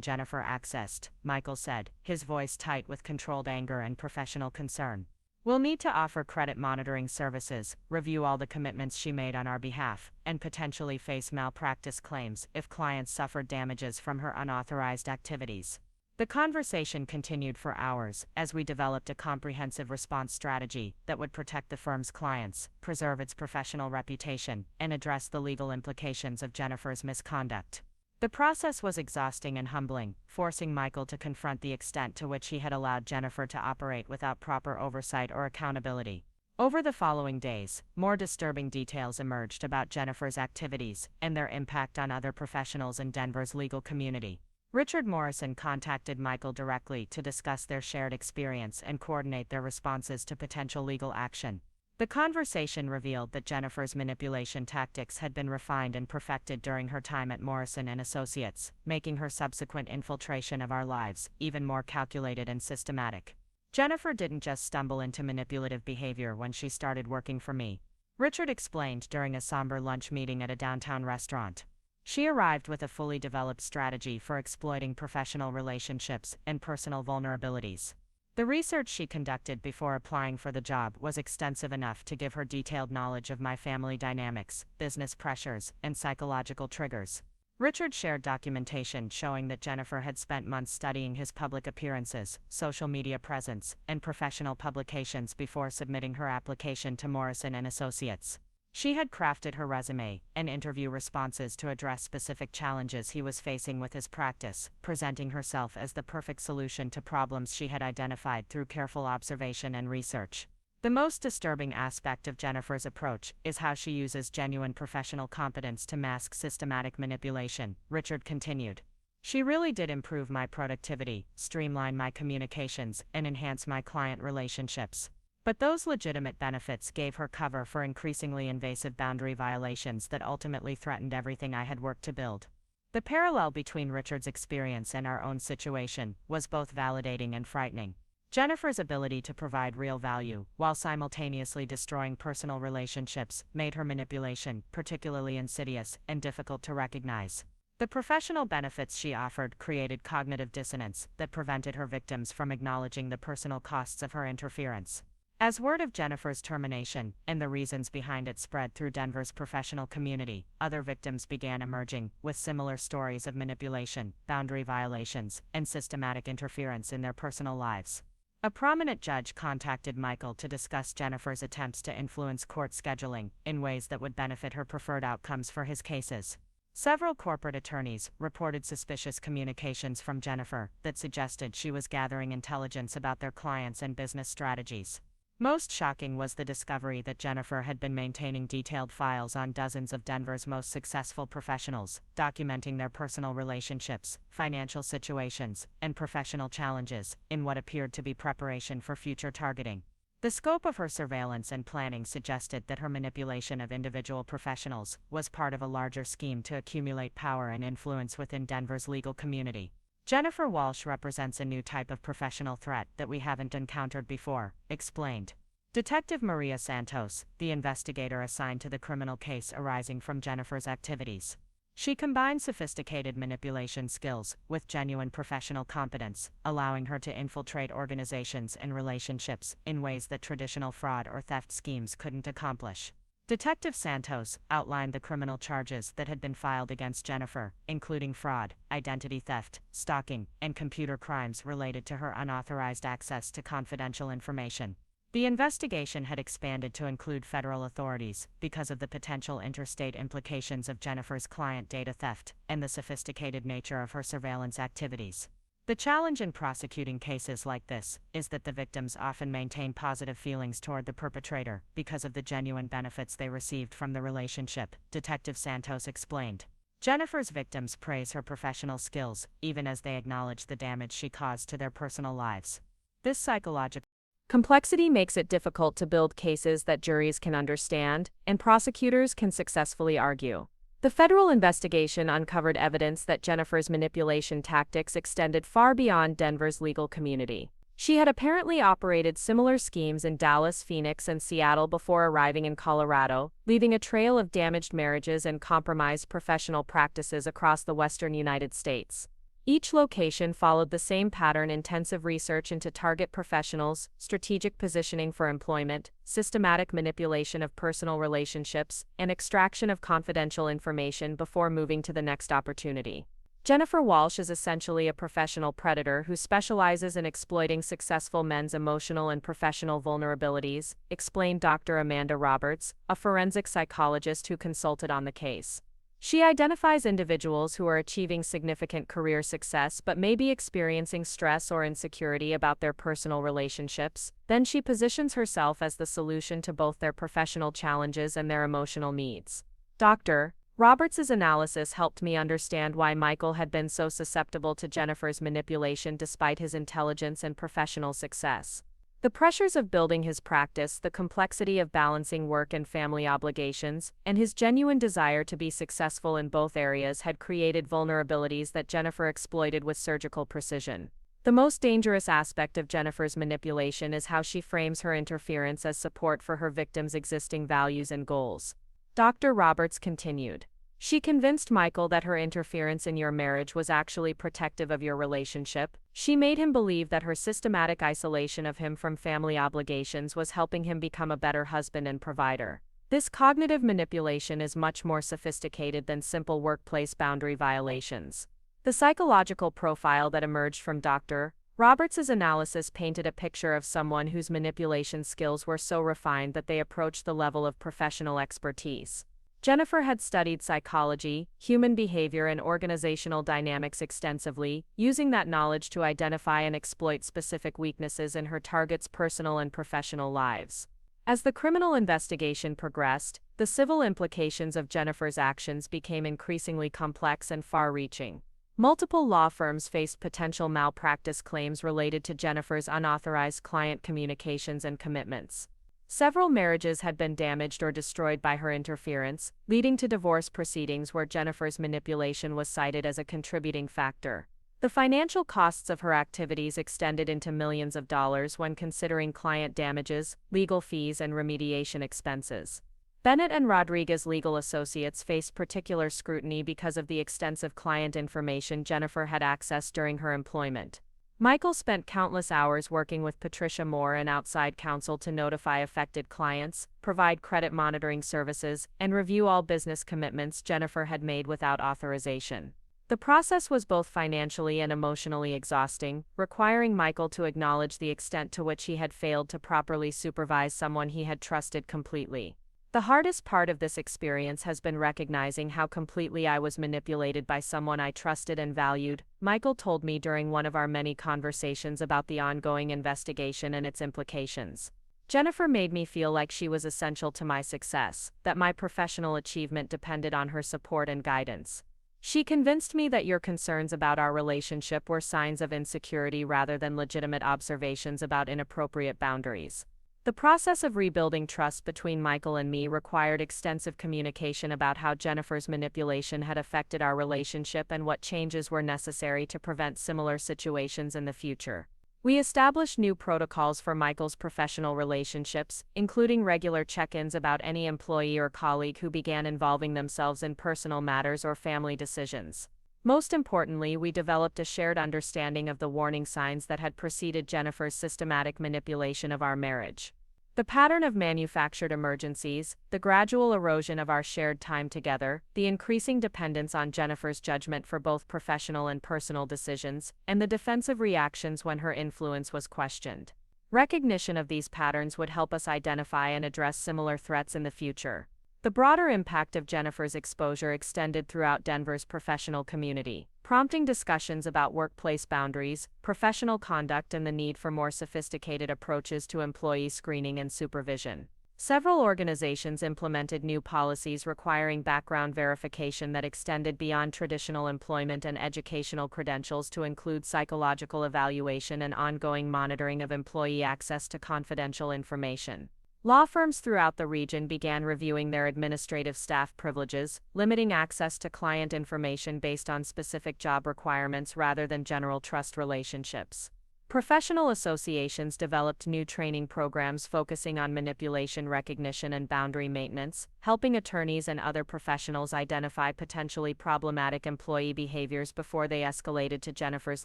Jennifer accessed, Michael said, his voice tight with controlled anger and professional concern. We'll need to offer credit monitoring services, review all the commitments she made on our behalf, and potentially face malpractice claims if clients suffered damages from her unauthorized activities. The conversation continued for hours as we developed a comprehensive response strategy that would protect the firm's clients, preserve its professional reputation, and address the legal implications of Jennifer's misconduct. The process was exhausting and humbling, forcing Michael to confront the extent to which he had allowed Jennifer to operate without proper oversight or accountability. Over the following days, more disturbing details emerged about Jennifer's activities and their impact on other professionals in Denver's legal community. Richard Morrison contacted Michael directly to discuss their shared experience and coordinate their responses to potential legal action. The conversation revealed that Jennifer's manipulation tactics had been refined and perfected during her time at Morrison & Associates, making her subsequent infiltration of our lives even more calculated and systematic. Jennifer didn't just stumble into manipulative behavior when she started working for me, Richard explained during a somber lunch meeting at a downtown restaurant. She arrived with a fully developed strategy for exploiting professional relationships and personal vulnerabilities. The research she conducted before applying for the job was extensive enough to give her detailed knowledge of my family dynamics, business pressures, and psychological triggers. Richard shared documentation showing that Jennifer had spent months studying his public appearances, social media presence, and professional publications before submitting her application to Morrison & Associates. She had crafted her resume and interview responses to address specific challenges he was facing with his practice, presenting herself as the perfect solution to problems she had identified through careful observation and research. The most disturbing aspect of Jennifer's approach is how she uses genuine professional competence to mask systematic manipulation, Richard continued. She really did improve my productivity, streamline my communications, and enhance my client relationships. But those legitimate benefits gave her cover for increasingly invasive boundary violations that ultimately threatened everything I had worked to build. The parallel between Richard's experience and our own situation was both validating and frightening. Jennifer's ability to provide real value, while simultaneously destroying personal relationships, made her manipulation particularly insidious and difficult to recognize. The professional benefits she offered created cognitive dissonance that prevented her victims from acknowledging the personal costs of her interference. As word of Jennifer's termination and the reasons behind it spread through Denver's professional community, other victims began emerging with similar stories of manipulation, boundary violations, and systematic interference in their personal lives. A prominent judge contacted Michael to discuss Jennifer's attempts to influence court scheduling in ways that would benefit her preferred outcomes for his cases. Several corporate attorneys reported suspicious communications from Jennifer that suggested she was gathering intelligence about their clients and business strategies. Most shocking was the discovery that Jennifer had been maintaining detailed files on dozens of Denver's most successful professionals, documenting their personal relationships, financial situations, and professional challenges, in what appeared to be preparation for future targeting. The scope of her surveillance and planning suggested that her manipulation of individual professionals was part of a larger scheme to accumulate power and influence within Denver's legal community. Jennifer Walsh represents a new type of professional threat that we haven't encountered before, explained Detective Maria Santos, the investigator assigned to the criminal case arising from Jennifer's activities. She combined sophisticated manipulation skills with genuine professional competence, allowing her to infiltrate organizations and relationships in ways that traditional fraud or theft schemes couldn't accomplish. Detective Santos outlined the criminal charges that had been filed against Jennifer, including fraud, identity theft, stalking, and computer crimes related to her unauthorized access to confidential information. The investigation had expanded to include federal authorities because of the potential interstate implications of Jennifer's client data theft and the sophisticated nature of her surveillance activities. The challenge in prosecuting cases like this is that the victims often maintain positive feelings toward the perpetrator because of the genuine benefits they received from the relationship, Detective Santos explained. Jennifer's victims praise her professional skills, even as they acknowledge the damage she caused to their personal lives. This psychological complexity makes it difficult to build cases that juries can understand and prosecutors can successfully argue. The federal investigation uncovered evidence that Jennifer's manipulation tactics extended far beyond Denver's legal community. She had apparently operated similar schemes in Dallas, Phoenix, and Seattle before arriving in Colorado, leaving a trail of damaged marriages and compromised professional practices across the western United States. Each location followed the same pattern: intensive research into target professionals, strategic positioning for employment, systematic manipulation of personal relationships, and extraction of confidential information before moving to the next opportunity. Jennifer Walsh is essentially a professional predator who specializes in exploiting successful men's emotional and professional vulnerabilities, explained Dr. Amanda Roberts, a forensic psychologist who consulted on the case. She identifies individuals who are achieving significant career success but may be experiencing stress or insecurity about their personal relationships. Then she positions herself as the solution to both their professional challenges and their emotional needs. Dr. Roberts' analysis helped me understand why Michael had been so susceptible to Jennifer's manipulation despite his intelligence and professional success. The pressures of building his practice, the complexity of balancing work and family obligations, and his genuine desire to be successful in both areas had created vulnerabilities that Jennifer exploited with surgical precision. The most dangerous aspect of Jennifer's manipulation is how she frames her interference as support for her victims' existing values and goals. Dr. Roberts continued. She convinced Michael that her interference in your marriage was actually protective of your relationship. She made him believe that her systematic isolation of him from family obligations was helping him become a better husband and provider. This cognitive manipulation is much more sophisticated than simple workplace boundary violations. The psychological profile that emerged from Dr. Roberts' analysis painted a picture of someone whose manipulation skills were so refined that they approached the level of professional expertise. Jennifer had studied psychology, human behavior, and organizational dynamics extensively, using that knowledge to identify and exploit specific weaknesses in her targets' personal and professional lives. As the criminal investigation progressed, the civil implications of Jennifer's actions became increasingly complex and far-reaching. Multiple law firms faced potential malpractice claims related to Jennifer's unauthorized client communications and commitments. Several marriages had been damaged or destroyed by her interference, leading to divorce proceedings where Jennifer's manipulation was cited as a contributing factor. The financial costs of her activities extended into millions of dollars when considering client damages, legal fees, and remediation expenses. Bennett and Rodriguez legal associates faced particular scrutiny because of the extensive client information Jennifer had accessed during her employment. Michael spent countless hours working with Patricia Moore and outside counsel to notify affected clients, provide credit monitoring services, and review all business commitments Jennifer had made without authorization. The process was both financially and emotionally exhausting, requiring Michael to acknowledge the extent to which he had failed to properly supervise someone he had trusted completely. The hardest part of this experience has been recognizing how completely I was manipulated by someone I trusted and valued, Michael told me during one of our many conversations about the ongoing investigation and its implications. Jennifer made me feel like she was essential to my success, that my professional achievement depended on her support and guidance. She convinced me that your concerns about our relationship were signs of insecurity rather than legitimate observations about inappropriate boundaries. The process of rebuilding trust between Michael and me required extensive communication about how Jennifer's manipulation had affected our relationship and what changes were necessary to prevent similar situations in the future. We established new protocols for Michael's professional relationships, including regular check-ins about any employee or colleague who began involving themselves in personal matters or family decisions. Most importantly, we developed a shared understanding of the warning signs that had preceded Jennifer's systematic manipulation of our marriage. The pattern of manufactured emergencies, the gradual erosion of our shared time together, the increasing dependence on Jennifer's judgment for both professional and personal decisions, and the defensive reactions when her influence was questioned. Recognition of these patterns would help us identify and address similar threats in the future. The broader impact of Jennifer's exposure extended throughout Denver's professional community, prompting discussions about workplace boundaries, professional conduct, and the need for more sophisticated approaches to employee screening and supervision. Several organizations implemented new policies requiring background verification that extended beyond traditional employment and educational credentials to include psychological evaluation and ongoing monitoring of employee access to confidential information. Law firms throughout the region began reviewing their administrative staff privileges, limiting access to client information based on specific job requirements rather than general trust relationships. Professional associations developed new training programs focusing on manipulation recognition and boundary maintenance, helping attorneys and other professionals identify potentially problematic employee behaviors before they escalated to Jennifer's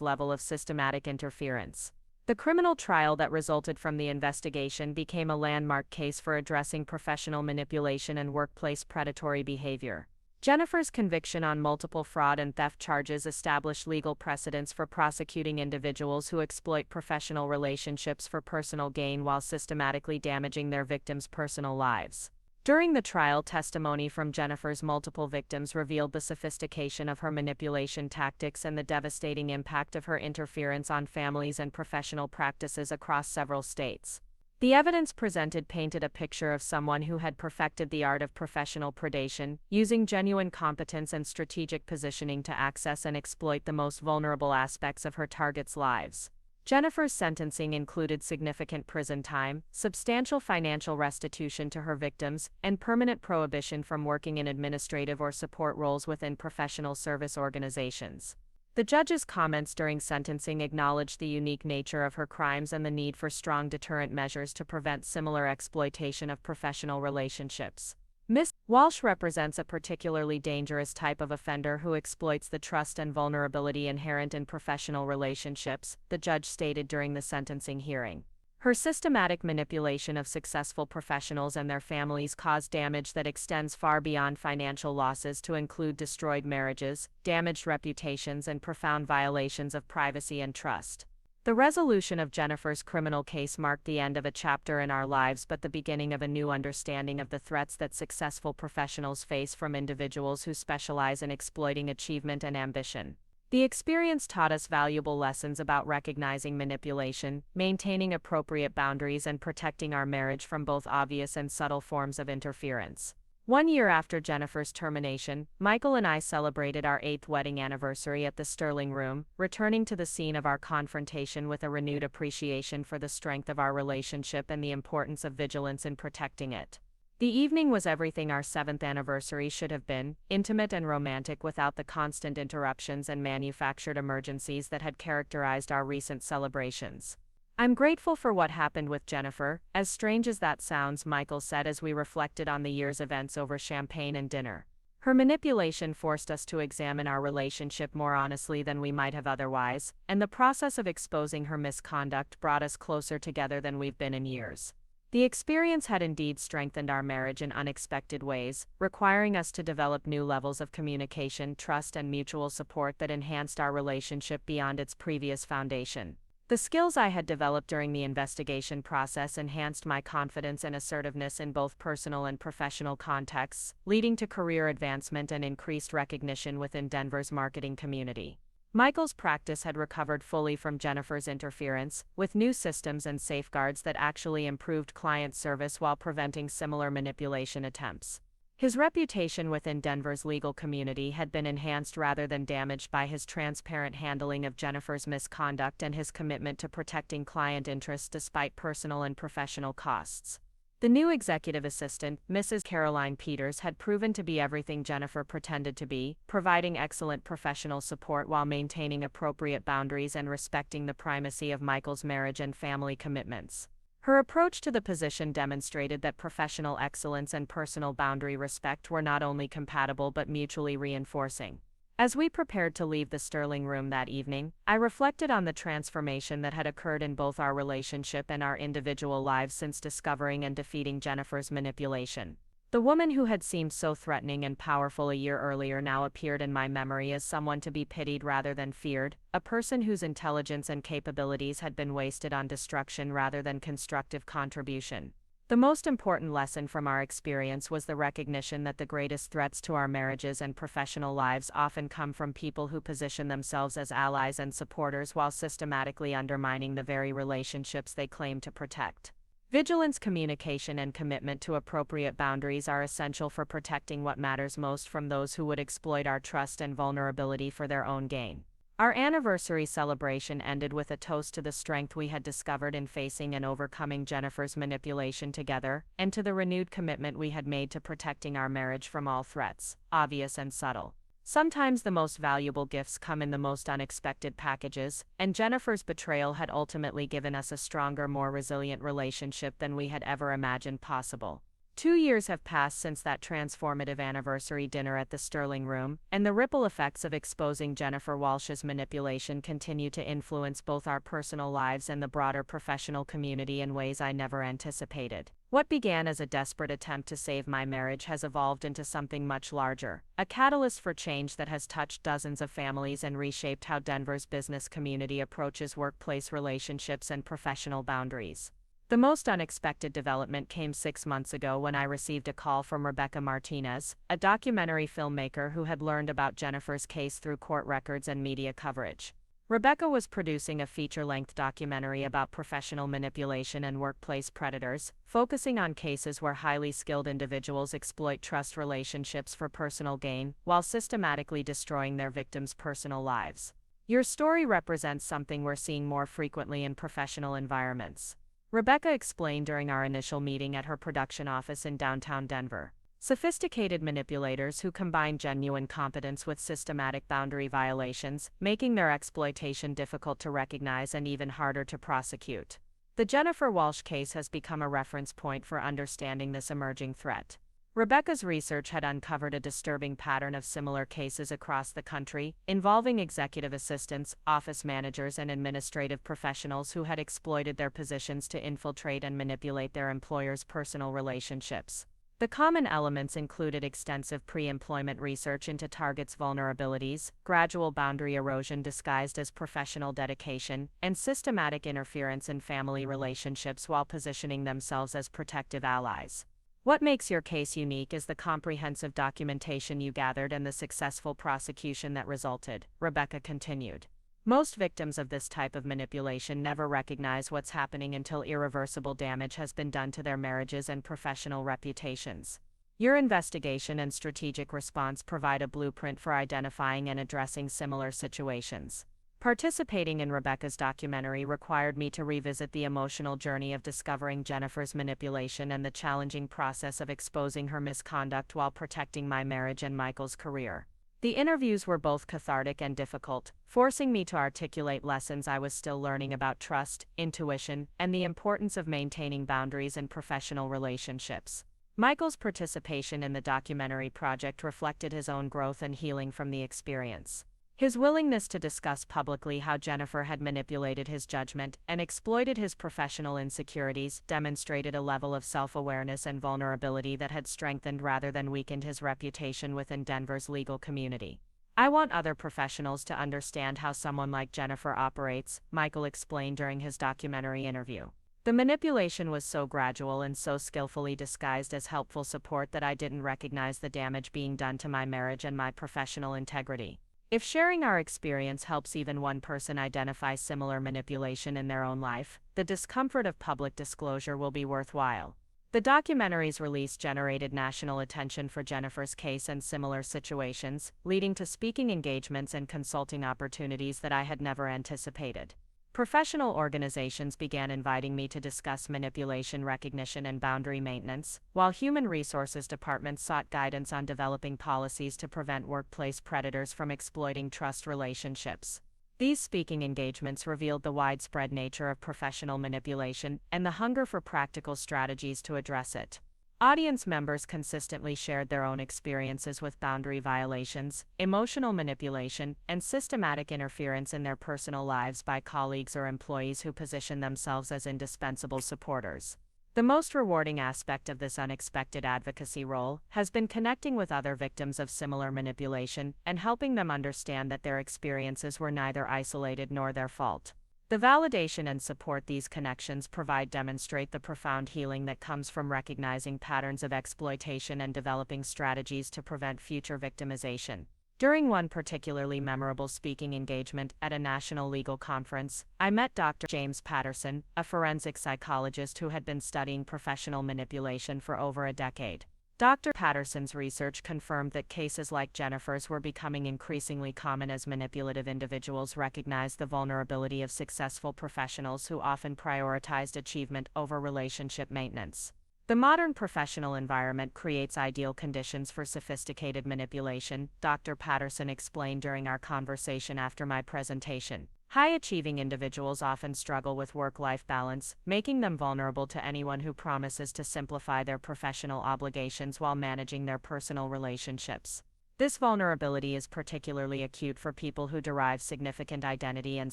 level of systematic interference. The criminal trial that resulted from the investigation became a landmark case for addressing professional manipulation and workplace predatory behavior. Jennifer's conviction on multiple fraud and theft charges established legal precedents for prosecuting individuals who exploit professional relationships for personal gain while systematically damaging their victims' personal lives. During the trial, testimony from Jennifer's multiple victims revealed the sophistication of her manipulation tactics and the devastating impact of her interference on families and professional practices across several states. The evidence presented painted a picture of someone who had perfected the art of professional predation, using genuine competence and strategic positioning to access and exploit the most vulnerable aspects of her targets' lives. Jennifer's sentencing included significant prison time, substantial financial restitution to her victims, and permanent prohibition from working in administrative or support roles within professional service organizations. The judge's comments during sentencing acknowledged the unique nature of her crimes and the need for strong deterrent measures to prevent similar exploitation of professional relationships. Ms. Walsh represents a particularly dangerous type of offender who exploits the trust and vulnerability inherent in professional relationships, the judge stated during the sentencing hearing. Her systematic manipulation of successful professionals and their families caused damage that extends far beyond financial losses to include destroyed marriages, damaged reputations, and profound violations of privacy and trust. The resolution of Jennifer's criminal case marked the end of a chapter in our lives but the beginning of a new understanding of the threats that successful professionals face from individuals who specialize in exploiting achievement and ambition. The experience taught us valuable lessons about recognizing manipulation, maintaining appropriate boundaries, and protecting our marriage from both obvious and subtle forms of interference. 1 year after Jennifer's termination, Michael and I celebrated our 8th wedding anniversary at the Sterling Room, returning to the scene of our confrontation with a renewed appreciation for the strength of our relationship and the importance of vigilance in protecting it. The evening was everything our 7th anniversary should have been, intimate and romantic without the constant interruptions and manufactured emergencies that had characterized our recent celebrations. "I'm grateful for what happened with Jennifer, as strange as that sounds," Michael said as we reflected on the year's events over champagne and dinner. "Her manipulation forced us to examine our relationship more honestly than we might have otherwise, and the process of exposing her misconduct brought us closer together than we've been in years. The experience had indeed strengthened our marriage in unexpected ways, requiring us to develop new levels of communication, trust, and mutual support that enhanced our relationship beyond its previous foundation. The skills I had developed during the investigation process enhanced my confidence and assertiveness in both personal and professional contexts, leading to career advancement and increased recognition within Denver's marketing community." Michael's practice had recovered fully from Jennifer's interference, with new systems and safeguards that actually improved client service while preventing similar manipulation attempts. His reputation within Denver's legal community had been enhanced rather than damaged by his transparent handling of Jennifer's misconduct and his commitment to protecting client interests despite personal and professional costs. The new executive assistant, Mrs. Caroline Peters, had proven to be everything Jennifer pretended to be, providing excellent professional support while maintaining appropriate boundaries and respecting the primacy of Michael's marriage and family commitments. Her approach to the position demonstrated that professional excellence and personal boundary respect were not only compatible but mutually reinforcing. As we prepared to leave the Sterling Room that evening, I reflected on the transformation that had occurred in both our relationship and our individual lives since discovering and defeating Jennifer's manipulation. The woman who had seemed so threatening and powerful a year earlier now appeared in my memory as someone to be pitied rather than feared, a person whose intelligence and capabilities had been wasted on destruction rather than constructive contribution. The most important lesson from our experience was the recognition that the greatest threats to our marriages and professional lives often come from people who position themselves as allies and supporters while systematically undermining the very relationships they claim to protect. Vigilance, communication, and commitment to appropriate boundaries are essential for protecting what matters most from those who would exploit our trust and vulnerability for their own gain. Our anniversary celebration ended with a toast to the strength we had discovered in facing and overcoming Jennifer's manipulation together, and to the renewed commitment we had made to protecting our marriage from all threats, obvious and subtle. Sometimes the most valuable gifts come in the most unexpected packages, and Jennifer's betrayal had ultimately given us a stronger, more resilient relationship than we had ever imagined possible. 2 years have passed since that transformative anniversary dinner at the Sterling Room, and the ripple effects of exposing Jennifer Walsh's manipulation continue to influence both our personal lives and the broader professional community in ways I never anticipated. What began as a desperate attempt to save my marriage has evolved into something much larger, a catalyst for change that has touched dozens of families and reshaped how Denver's business community approaches workplace relationships and professional boundaries. The most unexpected development came 6 months ago when I received a call from Rebecca Martinez, a documentary filmmaker who had learned about Jennifer's case through court records and media coverage. Rebecca was producing a feature-length documentary about professional manipulation and workplace predators, focusing on cases where highly skilled individuals exploit trust relationships for personal gain, while systematically destroying their victims' personal lives. Your story represents something we're seeing more frequently in professional environments, Rebecca explained during our initial meeting at her production office in downtown Denver. Sophisticated manipulators who combine genuine competence with systematic boundary violations, making their exploitation difficult to recognize and even harder to prosecute. The Jennifer Walsh case has become a reference point for understanding this emerging threat. Rebecca's research had uncovered a disturbing pattern of similar cases across the country, involving executive assistants, office managers, and administrative professionals who had exploited their positions to infiltrate and manipulate their employers' personal relationships. The common elements included extensive pre-employment research into targets' vulnerabilities, gradual boundary erosion disguised as professional dedication, and systematic interference in family relationships while positioning themselves as protective allies. What makes your case unique is the comprehensive documentation you gathered and the successful prosecution that resulted, Rebecca continued. Most victims of this type of manipulation never recognize what's happening until irreversible damage has been done to their marriages and professional reputations. Your investigation and strategic response provide a blueprint for identifying and addressing similar situations. Participating in Rebecca's documentary required me to revisit the emotional journey of discovering Jennifer's manipulation and the challenging process of exposing her misconduct while protecting my marriage and Michael's career. The interviews were both cathartic and difficult, forcing me to articulate lessons I was still learning about trust, intuition, and the importance of maintaining boundaries in professional relationships. Michael's participation in the documentary project reflected his own growth and healing from the experience. His willingness to discuss publicly how Jennifer had manipulated his judgment and exploited his professional insecurities demonstrated a level of self-awareness and vulnerability that had strengthened rather than weakened his reputation within Denver's legal community. I want other professionals to understand how someone like Jennifer operates, Michael explained during his documentary interview. The manipulation was so gradual and so skillfully disguised as helpful support that I didn't recognize the damage being done to my marriage and my professional integrity. If sharing our experience helps even one person identify similar manipulation in their own life, the discomfort of public disclosure will be worthwhile. The documentary's release generated national attention for Jennifer's case and similar situations, leading to speaking engagements and consulting opportunities that I had never anticipated. Professional organizations began inviting me to discuss manipulation recognition and boundary maintenance, while human resources departments sought guidance on developing policies to prevent workplace predators from exploiting trust relationships. These speaking engagements revealed the widespread nature of professional manipulation and the hunger for practical strategies to address it. Audience members consistently shared their own experiences with boundary violations, emotional manipulation, and systematic interference in their personal lives by colleagues or employees who position themselves as indispensable supporters. The most rewarding aspect of this unexpected advocacy role has been connecting with other victims of similar manipulation and helping them understand that their experiences were neither isolated nor their fault. The validation and support these connections provide demonstrate the profound healing that comes from recognizing patterns of exploitation and developing strategies to prevent future victimization. During one particularly memorable speaking engagement at a national legal conference, I met Dr. James Patterson, a forensic psychologist who had been studying professional manipulation for over a decade. Dr. Patterson's research confirmed that cases like Jennifer's were becoming increasingly common as manipulative individuals recognized the vulnerability of successful professionals who often prioritized achievement over relationship maintenance. The modern professional environment creates ideal conditions for sophisticated manipulation, Dr. Patterson explained during our conversation after my presentation. High-achieving individuals often struggle with work-life balance, making them vulnerable to anyone who promises to simplify their professional obligations while managing their personal relationships. This vulnerability is particularly acute for people who derive significant identity and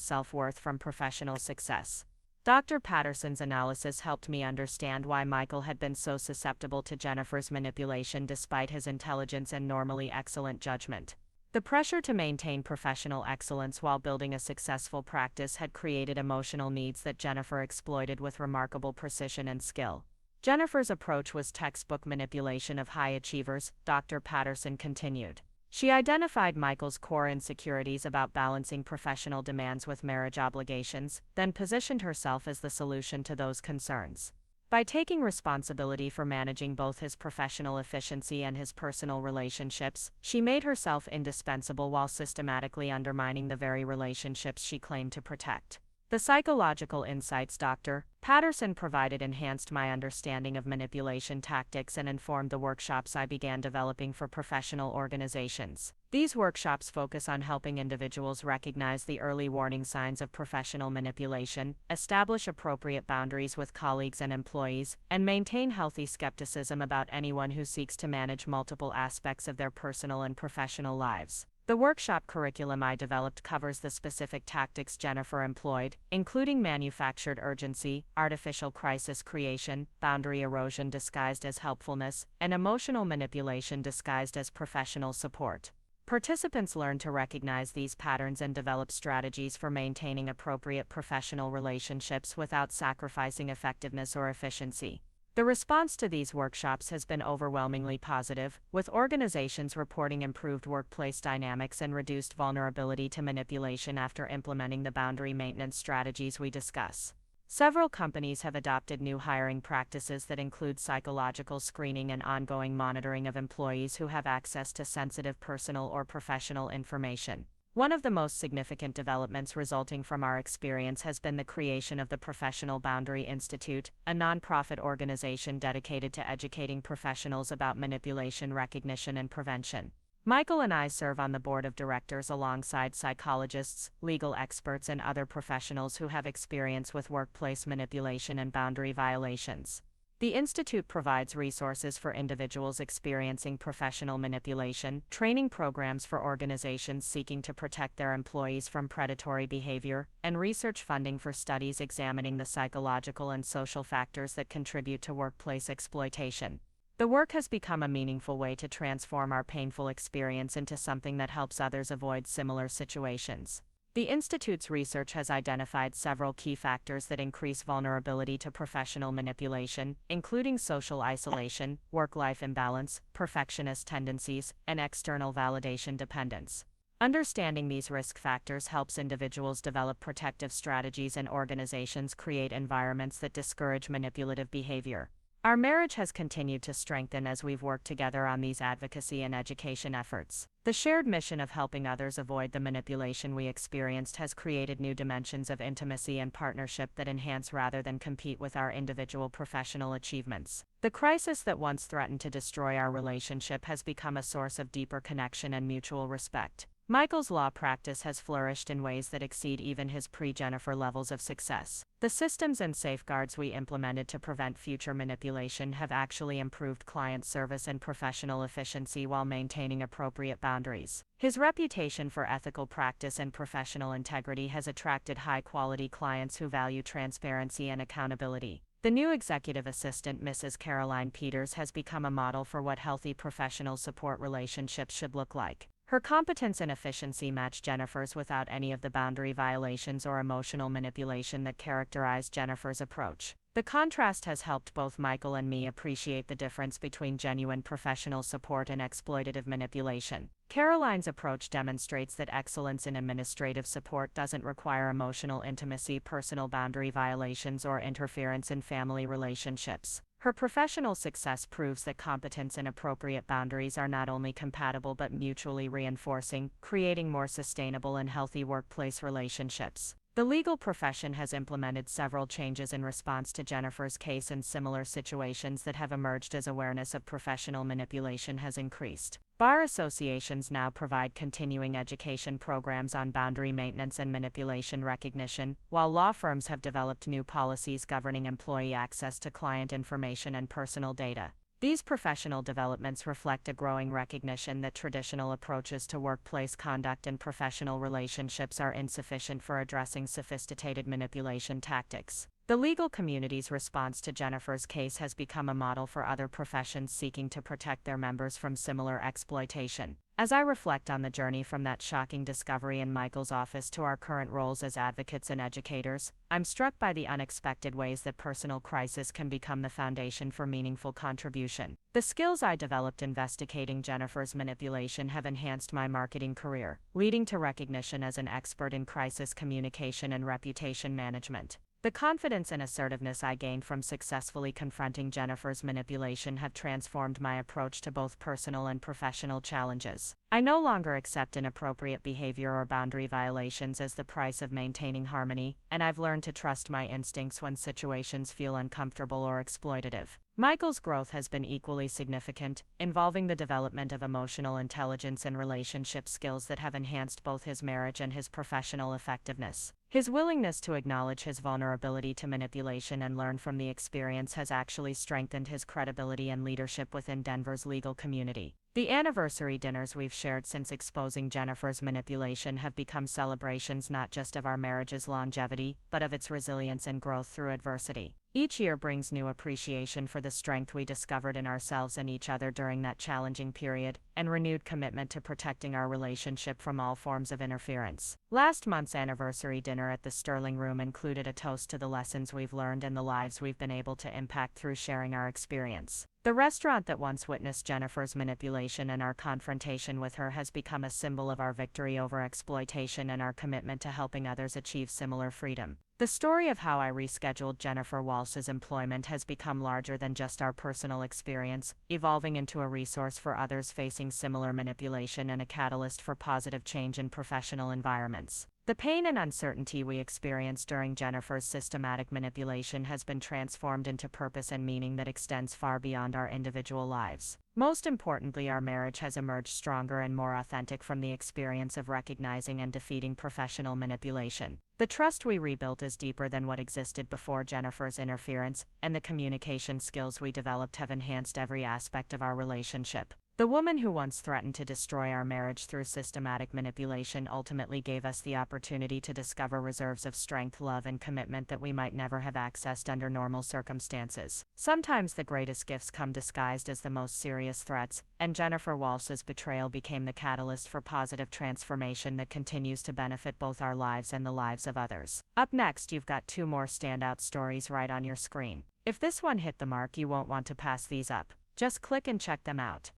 self-worth from professional success. Dr. Patterson's analysis helped me understand why Michael had been so susceptible to Jennifer's manipulation despite his intelligence and normally excellent judgment. The pressure to maintain professional excellence while building a successful practice had created emotional needs that Jennifer exploited with remarkable precision and skill. Jennifer's approach was textbook manipulation of high achievers, Dr. Patterson continued. She identified Michael's core insecurities about balancing professional demands with marriage obligations, then positioned herself as the solution to those concerns. By taking responsibility for managing both his professional efficiency and his personal relationships, she made herself indispensable while systematically undermining the very relationships she claimed to protect. The psychological insights Dr. Patterson provided enhanced my understanding of manipulation tactics and informed the workshops I began developing for professional organizations. These workshops focus on helping individuals recognize the early warning signs of professional manipulation, establish appropriate boundaries with colleagues and employees, and maintain healthy skepticism about anyone who seeks to manage multiple aspects of their personal and professional lives. The workshop curriculum I developed covers the specific tactics Jennifer employed, including manufactured urgency, artificial crisis creation, boundary erosion disguised as helpfulness, and emotional manipulation disguised as professional support. Participants learn to recognize these patterns and develop strategies for maintaining appropriate professional relationships without sacrificing effectiveness or efficiency. The response to these workshops has been overwhelmingly positive, with organizations reporting improved workplace dynamics and reduced vulnerability to manipulation after implementing the boundary maintenance strategies we discuss. Several companies have adopted new hiring practices that include psychological screening and ongoing monitoring of employees who have access to sensitive personal or professional information. One of the most significant developments resulting from our experience has been the creation of the Professional Boundary Institute, a nonprofit organization dedicated to educating professionals about manipulation recognition and prevention. Michael and I serve on the board of directors alongside psychologists, legal experts, and other professionals who have experience with workplace manipulation and boundary violations. The Institute provides resources for individuals experiencing professional manipulation, training programs for organizations seeking to protect their employees from predatory behavior, and research funding for studies examining the psychological and social factors that contribute to workplace exploitation. The work has become a meaningful way to transform our painful experience into something that helps others avoid similar situations. The Institute's research has identified several key factors that increase vulnerability to professional manipulation, including social isolation, work-life imbalance, perfectionist tendencies, and external validation dependence. Understanding these risk factors helps individuals develop protective strategies and organizations create environments that discourage manipulative behavior. Our marriage has continued to strengthen as we've worked together on these advocacy and education efforts. The shared mission of helping others avoid the manipulation we experienced has created new dimensions of intimacy and partnership that enhance rather than compete with our individual professional achievements. The crisis that once threatened to destroy our relationship has become a source of deeper connection and mutual respect. Michael's law practice has flourished in ways that exceed even his pre-Jennifer levels of success. The systems and safeguards we implemented to prevent future manipulation have actually improved client service and professional efficiency while maintaining appropriate boundaries. His reputation for ethical practice and professional integrity has attracted high-quality clients who value transparency and accountability. The new executive assistant, Mrs. Caroline Peters, has become a model for what healthy professional support relationships should look like. Her competence and efficiency match Jennifer's without any of the boundary violations or emotional manipulation that characterized Jennifer's approach. The contrast has helped both Michael and me appreciate the difference between genuine professional support and exploitative manipulation. Caroline's approach demonstrates that excellence in administrative support doesn't require emotional intimacy, personal boundary violations, or interference in family relationships. Her professional success proves that competence and appropriate boundaries are not only compatible but mutually reinforcing, creating more sustainable and healthy workplace relationships. The legal profession has implemented several changes in response to Jennifer's case and similar situations that have emerged as awareness of professional manipulation has increased. Bar associations now provide continuing education programs on boundary maintenance and manipulation recognition, while law firms have developed new policies governing employee access to client information and personal data. These professional developments reflect a growing recognition that traditional approaches to workplace conduct and professional relationships are insufficient for addressing sophisticated manipulation tactics. The legal community's response to Jennifer's case has become a model for other professions seeking to protect their members from similar exploitation. As I reflect on the journey from that shocking discovery in Michael's office to our current roles as advocates and educators, I'm struck by the unexpected ways that personal crisis can become the foundation for meaningful contribution. The skills I developed investigating Jennifer's manipulation have enhanced my marketing career, leading to recognition as an expert in crisis communication and reputation management. The confidence and assertiveness I gained from successfully confronting Jennifer's manipulation have transformed my approach to both personal and professional challenges. I no longer accept inappropriate behavior or boundary violations as the price of maintaining harmony, and I've learned to trust my instincts when situations feel uncomfortable or exploitative. Michael's growth has been equally significant, involving the development of emotional intelligence and relationship skills that have enhanced both his marriage and his professional effectiveness. His willingness to acknowledge his vulnerability to manipulation and learn from the experience has actually strengthened his credibility and leadership within Denver's legal community. The anniversary dinners we've shared since exposing Jennifer's manipulation have become celebrations not just of our marriage's longevity, but of its resilience and growth through adversity. Each year brings new appreciation for the strength we discovered in ourselves and each other during that challenging period, and renewed commitment to protecting our relationship from all forms of interference. Last month's anniversary dinner at the Sterling Room included a toast to the lessons we've learned and the lives we've been able to impact through sharing our experience. The restaurant that once witnessed Jennifer's manipulation and our confrontation with her has become a symbol of our victory over exploitation and our commitment to helping others achieve similar freedom. The story of how I rescheduled Jennifer Walsh's employment has become larger than just our personal experience, evolving into a resource for others facing similar manipulation and a catalyst for positive change in professional environments. The pain and uncertainty we experienced during Jennifer's systematic manipulation has been transformed into purpose and meaning that extends far beyond our individual lives. Most importantly, our marriage has emerged stronger and more authentic from the experience of recognizing and defeating professional manipulation. The trust we rebuilt is deeper than what existed before Jennifer's interference, and the communication skills we developed have enhanced every aspect of our relationship. The woman who once threatened to destroy our marriage through systematic manipulation ultimately gave us the opportunity to discover reserves of strength, love, and commitment that we might never have accessed under normal circumstances. Sometimes the greatest gifts come disguised as the most serious threats, and Jennifer Walsh's betrayal became the catalyst for positive transformation that continues to benefit both our lives and the lives of others. Up next, you've got two more standout stories right on your screen. If this one hit the mark, you won't want to pass these up. Just click and check them out.